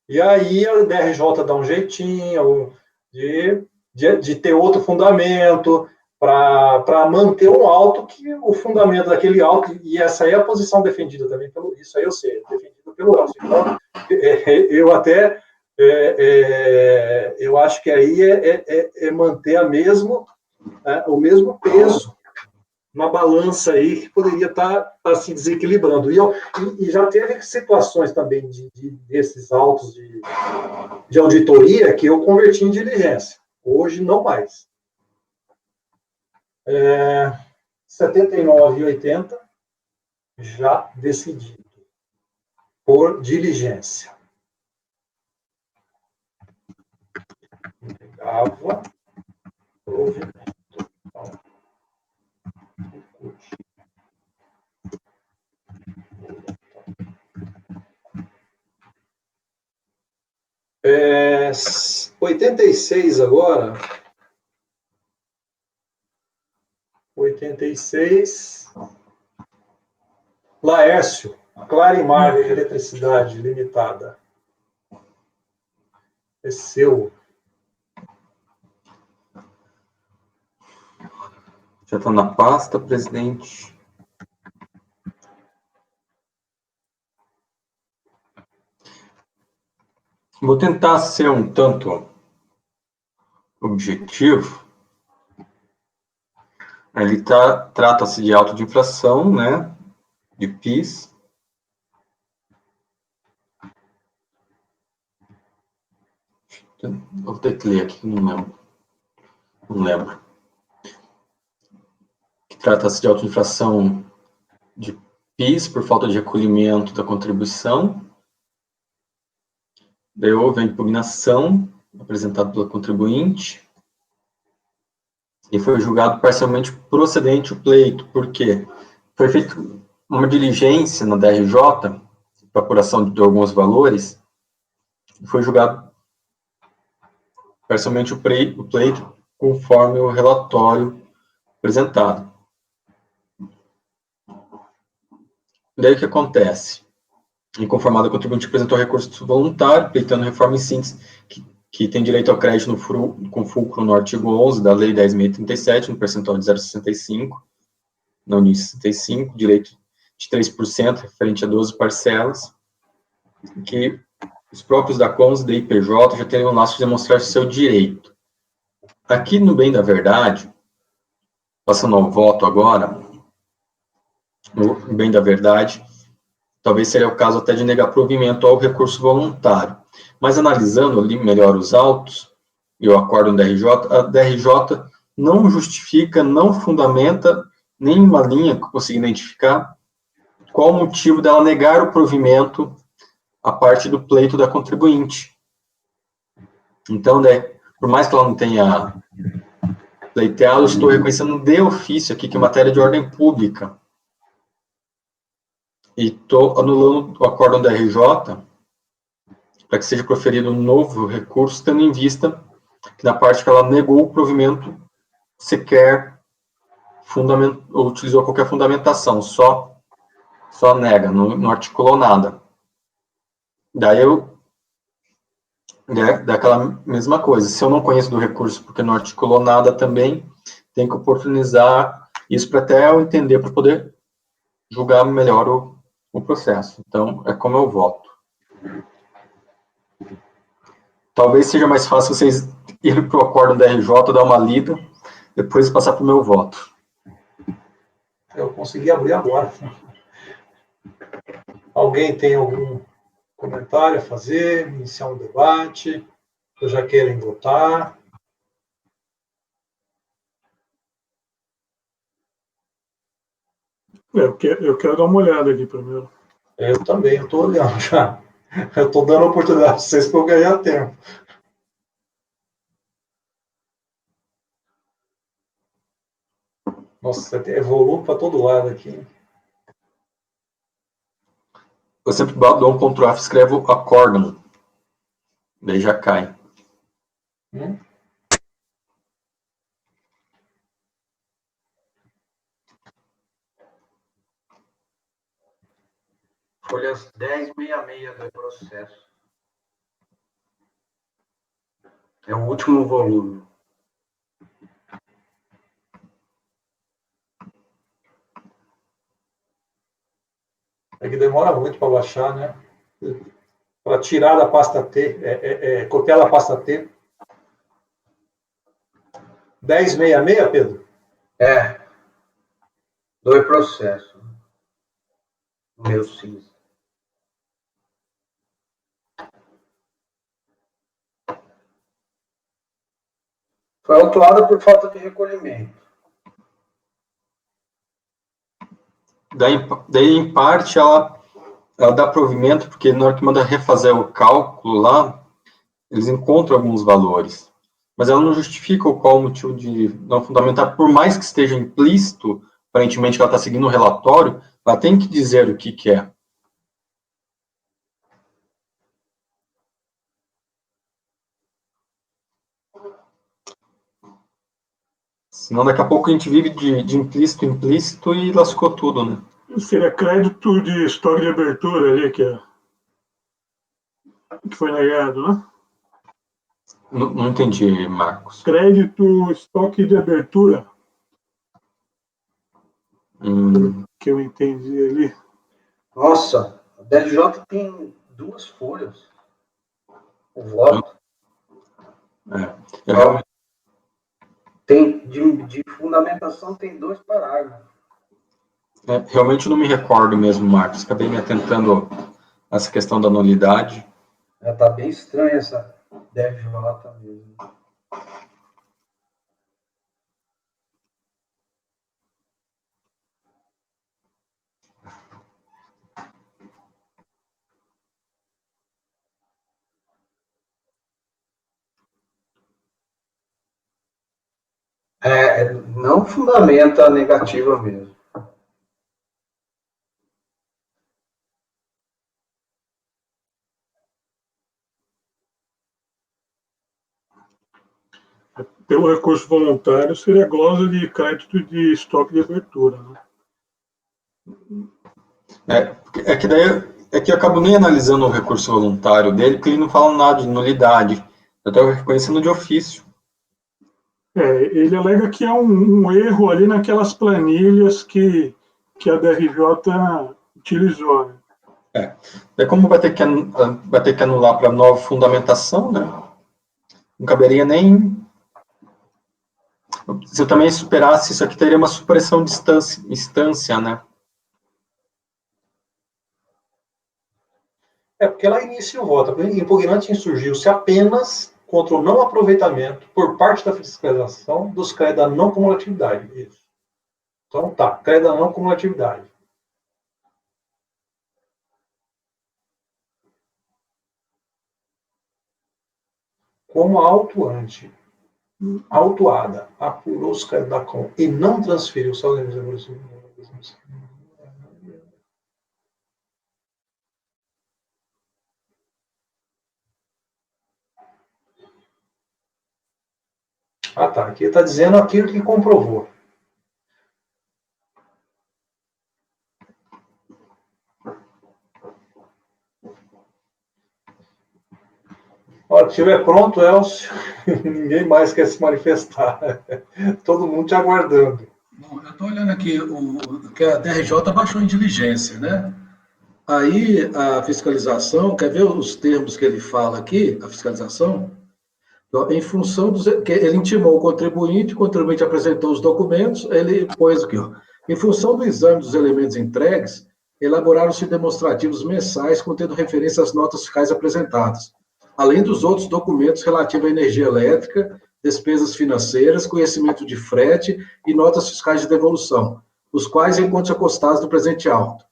E aí a DRJ dá um jeitinho de ter outro fundamento para manter um auto que o fundamento daquele auto, e essa aí é a posição defendida também pelo isso aí eu sei, defendida pelo Elcio. Então, eu até eu acho que aí é manter o mesmo peso uma balança aí que poderia estar se desequilibrando. E já teve situações também desses autos de auditoria que eu converti em diligência. Hoje, não mais. 79 e 80, já decidido. Por diligência. Pegava provimento. 86 agora. 86. Laércio, Clarimar de Eletricidade Limitada. É seu. Já está na pasta, presidente. Vou tentar ser um tanto objetivo. Ele trata-se de auto de infração, né? De PIS. Vou ter que ler aqui, não lembro. Trata-se de auto de infração de PIS por falta de recolhimento da contribuição. Daí houve a impugnação apresentada pelo contribuinte e foi julgado parcialmente procedente o pleito. Por quê? Foi feito uma diligência na DRJ, para apuração de alguns valores, foi julgado parcialmente o pleito conforme o relatório apresentado. Daí o que acontece? Inconformado, o contribuinte apresentou recurso voluntário, pleitando reforma em síntese, que tem direito ao crédito com fulcro no artigo 11 da Lei 10.037, no percentual de 0,65, na União 65, direito de 3%, referente a 12 parcelas, que os próprios da CONS e da IPJ já teriam laço de demonstrar seu direito. Aqui no bem da verdade, passando ao voto agora, no bem da verdade, talvez seria o caso até de negar provimento ao recurso voluntário. Mas analisando ali melhor os autos e o acórdão da DRJ, a DRJ não justifica, não fundamenta nenhuma linha que eu consiga identificar qual o motivo dela negar o provimento à parte do pleito da contribuinte. Então, né, por mais que ela não tenha pleiteado, eu estou reconhecendo de ofício aqui que é matéria de ordem pública. E estou anulando o acórdão da RJ para que seja proferido um novo recurso, tendo em vista que na parte que ela negou o provimento, sequer ou utilizou qualquer fundamentação, só nega, não articulou nada. Daí daquela mesma coisa, se eu não conheço do recurso porque não articulou nada também, tem que oportunizar isso para até eu entender, para poder julgar melhor o processo. Então, é como eu voto. Talvez seja mais fácil vocês irem para o acórdão da RJ, dar uma lida, depois passar para o meu voto. Eu consegui abrir agora. Alguém tem algum comentário a fazer? Iniciar um debate? Ou já querem votar? Eu quero dar uma olhada aqui primeiro. Eu também, eu estou olhando já. Eu estou dando a oportunidade para vocês para eu ganhar tempo. Nossa, é volume para todo lado aqui. Eu sempre dou um Ctrl F e escrevo acórdão. Daí já cai. Folhas 1066 do processo. É o último volume. É que demora muito para baixar, né? Para tirar da pasta T, copiar da pasta T. 1066, Pedro? É. Do processo. Meu sim. Foi autuada por falta de recolhimento. Daí em parte, ela dá provimento, porque na hora que manda refazer o cálculo lá, eles encontram alguns valores. Mas ela não justifica qual o motivo de não fundamentar, por mais que esteja implícito, aparentemente que ela está seguindo o relatório, ela tem que dizer o que é. Senão daqui a pouco a gente vive de implícito em implícito e lascou tudo, né? Seria crédito de estoque de abertura ali, que foi negado, né? Não entendi, Marcos. Crédito, estoque de abertura. Que eu entendi ali. Nossa, a DRJ tem 2 folhas. O voto. Eu realmente... Tem, de fundamentação tem 2 parágrafos. Realmente não me recordo mesmo, Marcos. Acabei me atentando a essa questão da nulidade. Tá bem estranha essa DRJ mesmo. Não fundamenta a negativa mesmo. pelo recurso voluntário, seria a glosa de crédito de estoque de abertura. Né? É que daí eu acabo nem analisando o recurso voluntário dele, porque ele não fala nada de nulidade. Eu estou reconhecendo de ofício. Ele alega que é um erro ali naquelas planilhas que a DRJ utilizou. Né? É como vai ter que anular para nova fundamentação, né? Não caberia nem... Se eu também superasse isso aqui, teria uma supressão de instância, né? Porque ela inicia o voto. A impugnante insurgiu-se apenas contra o não aproveitamento por parte da fiscalização dos créditos da não cumulatividade. Isso. Então, tá, crédito da não cumulatividade. Como a autuada apurou os créditos da COM e não transferiu só os evolutivos. Ah, tá. Aqui está dizendo aquilo que comprovou. Olha, se estiver pronto, Elcio, ninguém mais quer se manifestar. Todo mundo te aguardando. Eu estou olhando aqui que a DRJ baixou em diligência, né? Aí a fiscalização, quer ver os termos que ele fala aqui, a fiscalização? Em função dos... que ele intimou o contribuinte apresentou os documentos, ele pôs aqui, ó. Em função do exame dos elementos entregues, elaboraram-se demonstrativos mensais contendo referência às notas fiscais apresentadas, além dos outros documentos relativos à energia elétrica, despesas financeiras, conhecimento de frete e notas fiscais de devolução, os quais encontram-se acostados no presente auto.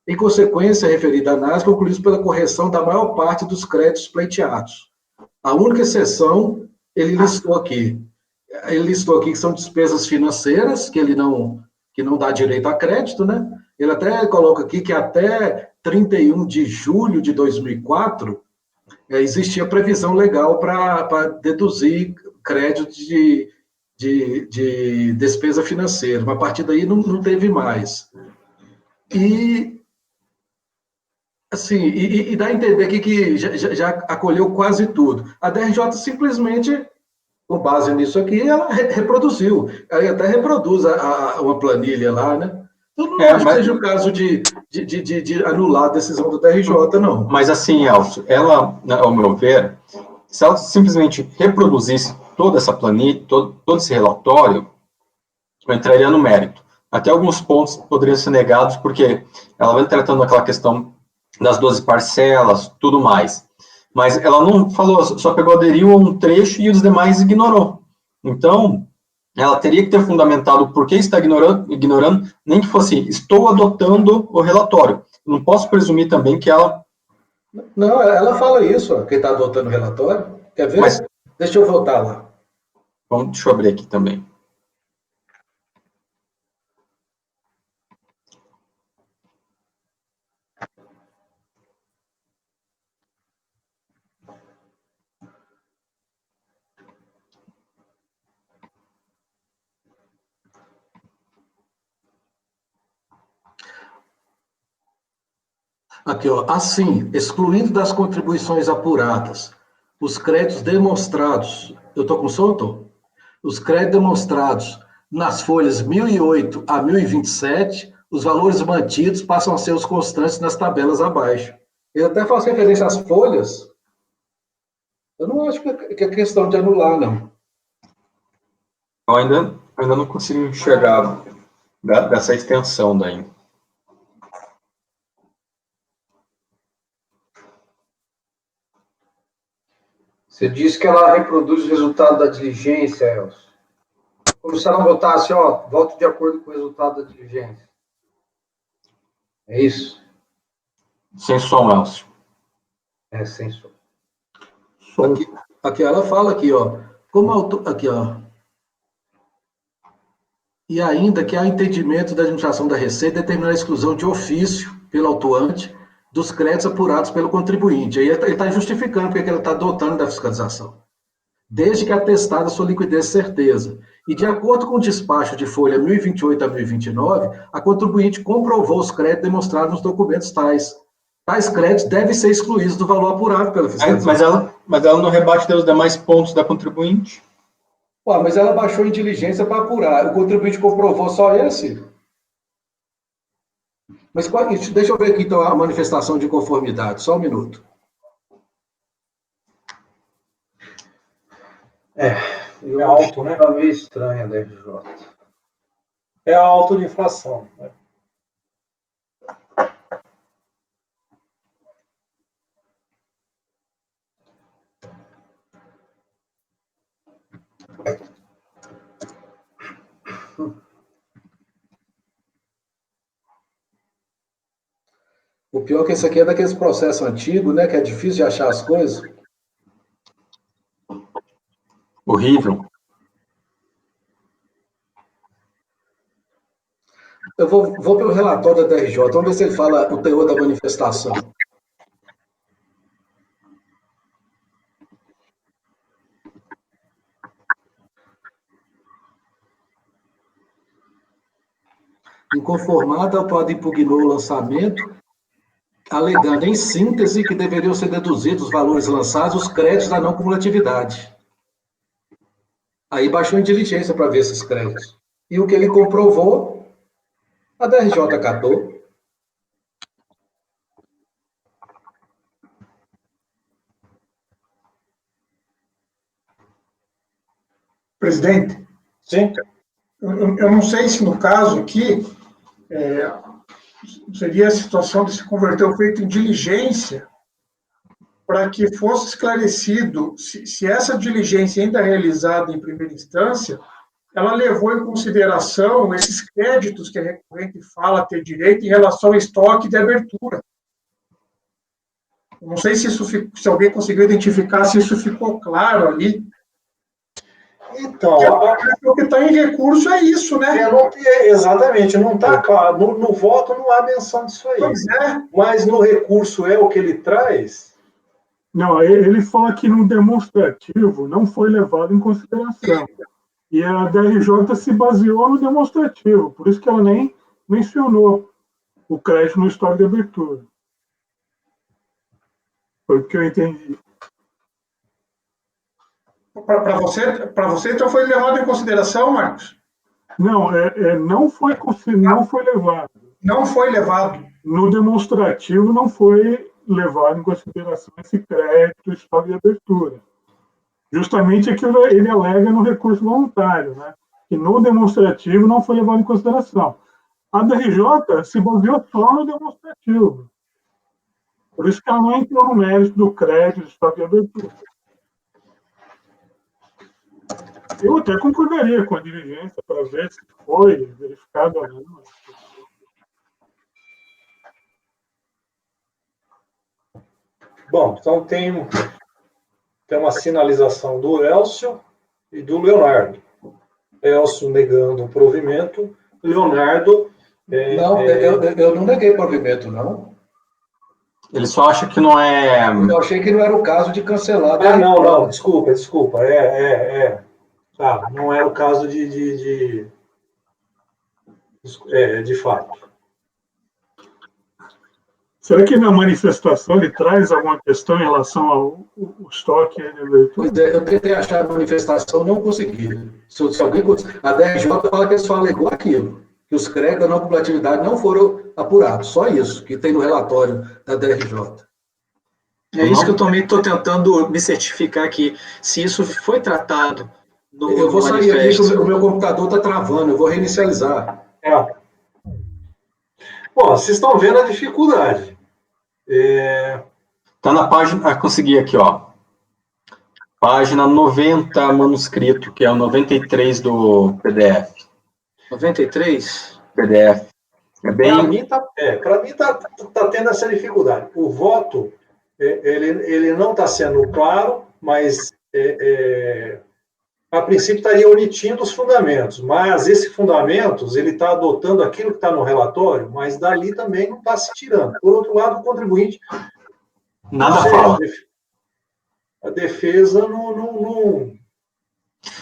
Em consequência, a referida análise concluiu pela correção da maior parte dos créditos pleiteados. A única exceção, ele listou aqui que são despesas financeiras, que não dá direito a crédito, né? Ele até coloca aqui que até 31 de julho de 2004, existia previsão legal para deduzir crédito de despesa financeira, mas a partir daí não teve mais. E, assim, e dá a entender aqui que já acolheu quase tudo. A DRJ simplesmente, com base nisso aqui, ela reproduziu. Ela até reproduz uma planilha lá, né? Eu não acho que seja o caso de anular a decisão do DRJ, não. Mas assim, Elcio, ela, ao meu ver, se ela simplesmente reproduzisse toda essa planilha, todo esse relatório, eu entraria no mérito. Até alguns pontos poderiam ser negados, porque ela vem tratando aquela questão das 12 parcelas, tudo mais. Mas ela não falou, só pegou, aderiu a um trecho e os demais ignorou. Então, ela teria que ter fundamentado por que está ignorando, nem que fosse, estou adotando o relatório. Não posso presumir também que ela... Não, ela fala isso, ó, quem está adotando o relatório. Quer ver? Mas... Deixa eu voltar lá. Bom, deixa eu abrir aqui também. Aqui, ó. Assim, excluindo das contribuições apuradas os créditos demonstrados, eu estou com som, tô? Os créditos demonstrados nas folhas 1008 a 1027, os valores mantidos passam a ser os constantes nas tabelas abaixo. Ele até faz referência às folhas. Eu não acho que é questão de anular, não. Eu ainda não consigo enxergar dessa extensão daí. Você disse que ela reproduz o resultado da diligência, Elcio. Como se ela votasse, ó, voto de acordo com o resultado da diligência. É isso? Sem som, Elcio. Sem som. Aqui ela fala aqui, ó. Aqui, ó. E ainda que há entendimento da administração da Receita determinar a exclusão de ofício pelo autuante dos créditos apurados pelo contribuinte. Aí ele está justificando porque ele está adotando da fiscalização. desde que atestada sua liquidez e certeza. E, de acordo com o despacho de folha 1028 a 1029, a contribuinte comprovou os créditos demonstrados nos documentos tais. Tais créditos devem ser excluídos do valor apurado pela fiscalização. Mas ela não rebate os demais pontos da contribuinte? Ué, mas ela baixou em diligência para apurar. O contribuinte comprovou só esse? Mas deixa eu ver aqui, então, a manifestação de conformidade. Só um minuto. É alto, né? Tá meio estranho a DRJ. É alto de inflação, né? O pior é que esse aqui é daqueles processos antigos, né? Que é difícil de achar as coisas. Horrível. Eu vou pelo relatório da DRJ, vamos ver se ele fala o teor da manifestação. Inconformada, a autuada impugnou o lançamento, alegando, em síntese, que deveriam ser deduzidos os valores lançados, os créditos da não cumulatividade. Aí baixou em diligência para ver esses créditos. E o que ele comprovou, a DRJ acatou. Presidente, Sim. eu não sei se no caso aqui seria a situação de se converter o feito em diligência para que fosse esclarecido se essa diligência ainda realizada em primeira instância, ela levou em consideração esses créditos que a recorrente fala ter direito em relação ao estoque de abertura. Não sei se alguém conseguiu identificar se isso ficou claro ali. Então, o que está em recurso é isso, né? Exatamente, não está claro. No voto não há menção disso aí. Pois é. Mas no recurso é o que ele traz? Não, ele fala que no demonstrativo não foi levado em consideração. E a DRJ se baseou no demonstrativo, por isso que ela nem mencionou o crédito no estoque de abertura. Foi o que eu entendi. Para você, então, foi levado em consideração, Marcos? Não, não foi levado. Não foi levado. No demonstrativo não foi levado em consideração esse crédito, estoque de abertura. Justamente aquilo ele alega no recurso voluntário, né? Que no demonstrativo não foi levado em consideração. A DRJ se baseou só no demonstrativo. Por isso que ela não entrou no mérito do crédito, estoque de abertura. Eu até concordaria com a diligência para ver se foi verificado ou não. Bom, então tem uma sinalização do Elcio e do Leonardo. Elcio negando o provimento, Leonardo... Eu não neguei provimento, não. Ele só acha que não é... Eu achei que não era o caso de cancelar. Não, desculpa. Tá, não era o caso de fato. Será que na manifestação ele traz alguma questão em relação ao estoque de abertura? Pois é, eu tentei achar a manifestação, não consegui. Se alguém a DRJ fala que ele só alegou aquilo, que os créditos da não cumulatividade não foram apurados. Só isso que tem no relatório da DRJ. É isso que eu também estou tentando me certificar aqui, se isso foi tratado no Eu vou sair manifesto. aqui, que o meu computador está travando, eu vou reinicializar. Bom, vocês estão vendo a dificuldade. Está na página... consegui aqui, ó. Página 90, manuscrito, que é o 93 do PDF. 93? PDF. Para mim tá tendo essa dificuldade. O voto, ele não está sendo claro, mas a princípio estaria omitindo os fundamentos, mas esses fundamentos, ele está adotando aquilo que está no relatório, mas dali também não está se tirando. Por outro lado, o contribuinte... Nada fala. A defesa não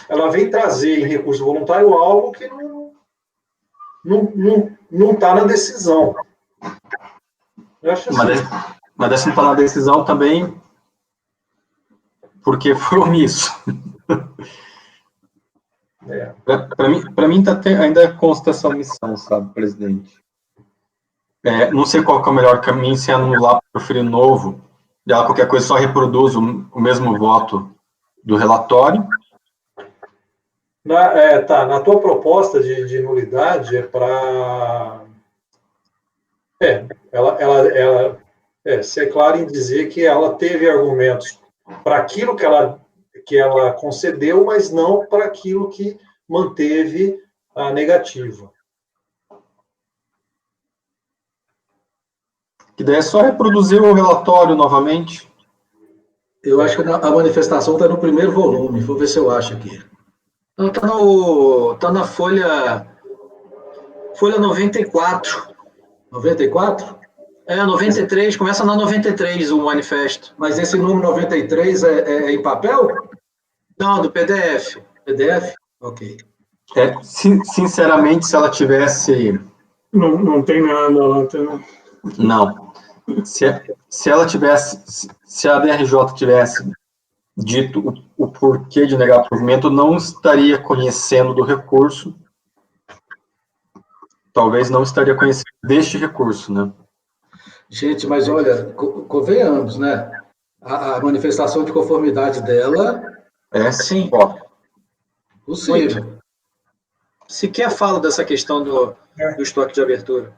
ela vem trazer em recurso voluntário algo que não está na decisão. Eu acho assim. Mas deixa eu falar na decisão também, porque foi omisso. Para mim ainda consta essa omissão, sabe, presidente? Não sei qual que é o melhor caminho, se anular, preferir novo, e ela qualquer coisa só reproduz o mesmo voto do relatório. Na tua proposta de nulidade é para... ela ser clara em dizer que ela teve argumentos para aquilo que ela concedeu, mas não para aquilo que manteve a negativa. Que daí é só reproduzir o relatório novamente. Eu acho que a manifestação está no primeiro volume, vou ver se eu acho aqui. Não, tá na folha 94. 94? 93, começa na 93 o manifesto. Mas esse número 93 é em papel? Não, do PDF. PDF? Ok. Sinceramente, se ela tivesse... Não tem nada lá também. Não. Se ela tivesse... Se a DRJ tivesse dito o porquê de negar o provimento, não estaria conhecendo do recurso. Talvez não estaria conhecendo deste recurso, né? Gente, mas olha, convenhamos, né? A manifestação de conformidade dela... Sim. Possível. Sequer fala dessa questão do estoque de abertura.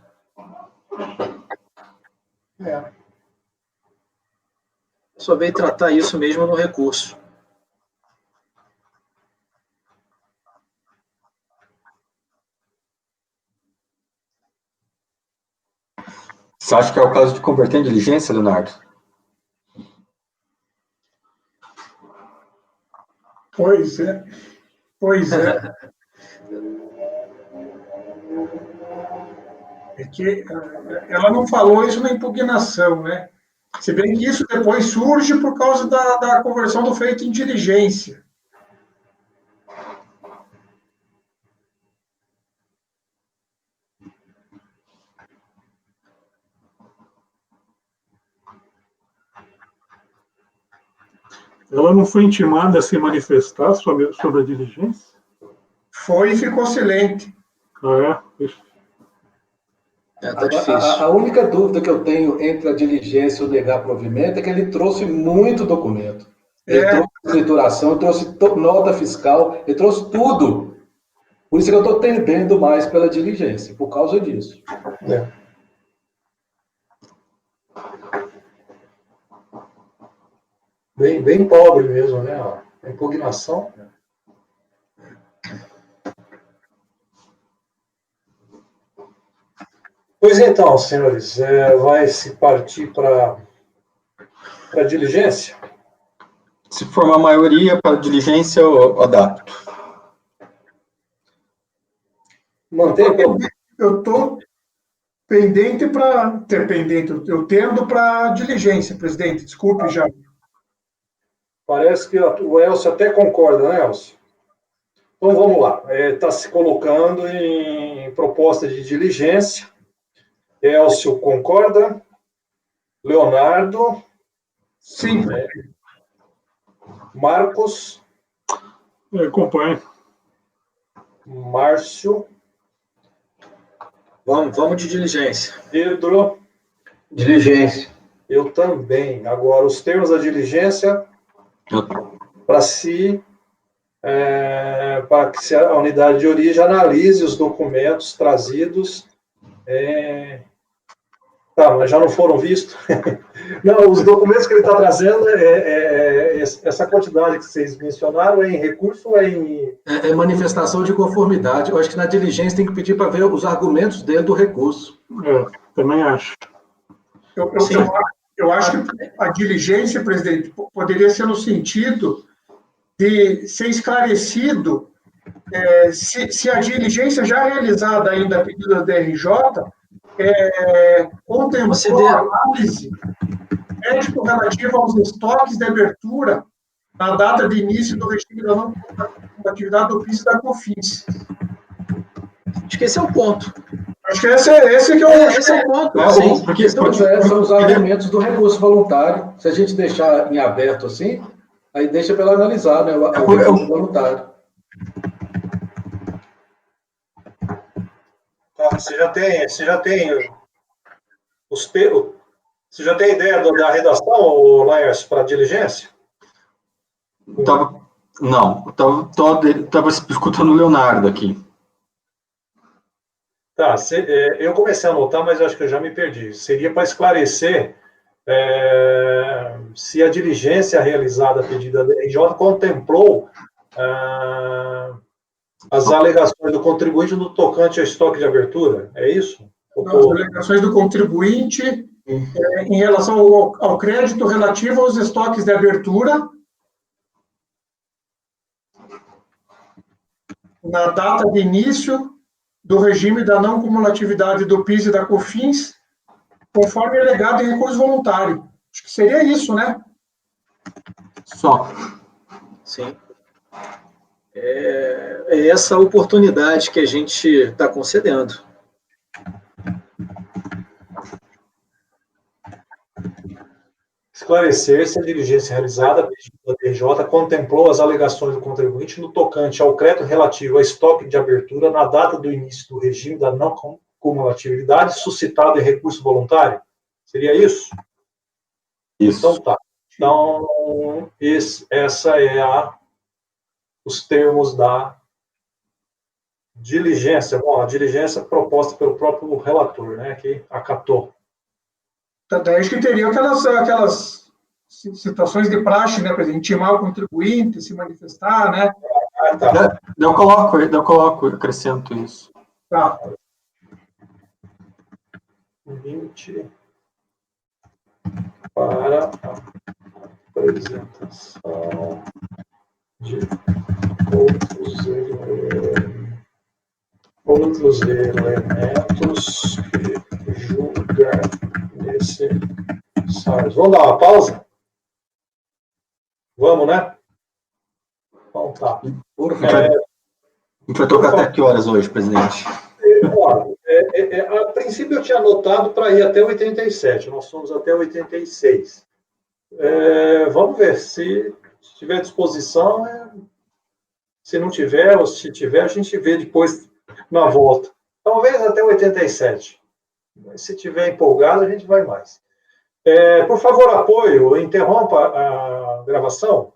Só veio tratar isso mesmo no recurso. Você acha que é o caso de converter em diligência, Leonardo? Pois é. É que ela não falou isso na impugnação, né? Se bem que isso depois surge por causa da conversão do feito em diligência. Ela não foi intimada a se manifestar sobre a diligência? Foi e ficou silente. Tá difícil. A única dúvida que eu tenho entre a diligência e o negar provimento é que ele trouxe muito documento. Ele trouxe escrituração, trouxe nota fiscal, ele trouxe tudo. Por isso que eu estou tendendo mais pela diligência, por causa disso. Bem pobre mesmo, né? A impugnação. Pois então, senhores, vai se partir para a diligência? Se for uma maioria para diligência, eu adapto. Eu estou pendente para... Eu tendo para diligência, presidente. Desculpe, já. Parece que o Elcio até concorda, né, Elcio? Então, vamos lá. Está se colocando em proposta de diligência. Elcio concorda? Leonardo? Sim. Marcos? Eu acompanho. Márcio? Vamos de diligência. Pedro? Diligência. Eu também. Agora, os termos da diligência... para que a unidade de origem analise os documentos trazidos. Mas já não foram vistos? Não, os documentos que ele está trazendo, essa quantidade que vocês mencionaram, é em recurso ou é em... É manifestação de conformidade. Eu acho que na diligência tem que pedir para ver os argumentos dele do recurso. Também acho. Eu acho que a diligência, presidente, poderia ser no sentido de ser esclarecido se a diligência já realizada ainda a pedido da DRJ contemplou a análise crédito relativa aos estoques de abertura na data de início do regime da não atividade do PIS e da COFINS. Acho que esse é o ponto. Acho que esse que é o Esse é o ponto. Sim, porque São os argumentos do recurso voluntário. Se a gente deixar em aberto assim, aí deixa para ela analisar, né, o recurso voluntário. Tá, você já tem você já tem ideia da redação, Laércio, para diligência? Não, estava escutando o Leonardo aqui. Tá, eu comecei a anotar, mas eu acho que eu já me perdi. Seria para esclarecer se a diligência realizada a pedido da DRJ contemplou as alegações do contribuinte no tocante ao estoque de abertura, é isso? As alegações do contribuinte em relação ao crédito relativo aos estoques de abertura na data de início do regime da não cumulatividade do PIS e da COFINS, conforme alegado em recurso voluntário. Acho que seria isso, né? Só. Sim. É essa oportunidade que a gente está concedendo. Esclarecer se a diligência realizada pela DRJ contemplou as alegações do contribuinte no tocante ao crédito relativo a estoque de abertura na data do início do regime da não cumulatividade suscitado em recurso voluntário? Seria isso? Isso. Então tá. Então, essa é os termos da diligência. Bom, a diligência proposta pelo próprio relator, né, que acatou. Daí acho que teria aquelas situações de praxe, né, por exemplo, intimar o contribuinte, se manifestar, né? Tá. Eu coloco, acrescento isso. Tá. 20 para a apresentação de outros elementos que julgar necessários. Vamos dar uma pausa? Vamos, né? Então tá. A gente vai tocar até que horas hoje, presidente? A princípio eu tinha anotado para ir até 87, nós fomos até 86. Vamos ver, se tiver disposição, se não tiver, ou se tiver, a gente vê depois na volta. Talvez até 87. Mas se tiver empolgado, a gente vai mais. Por favor, apoio, interrompa a gravação.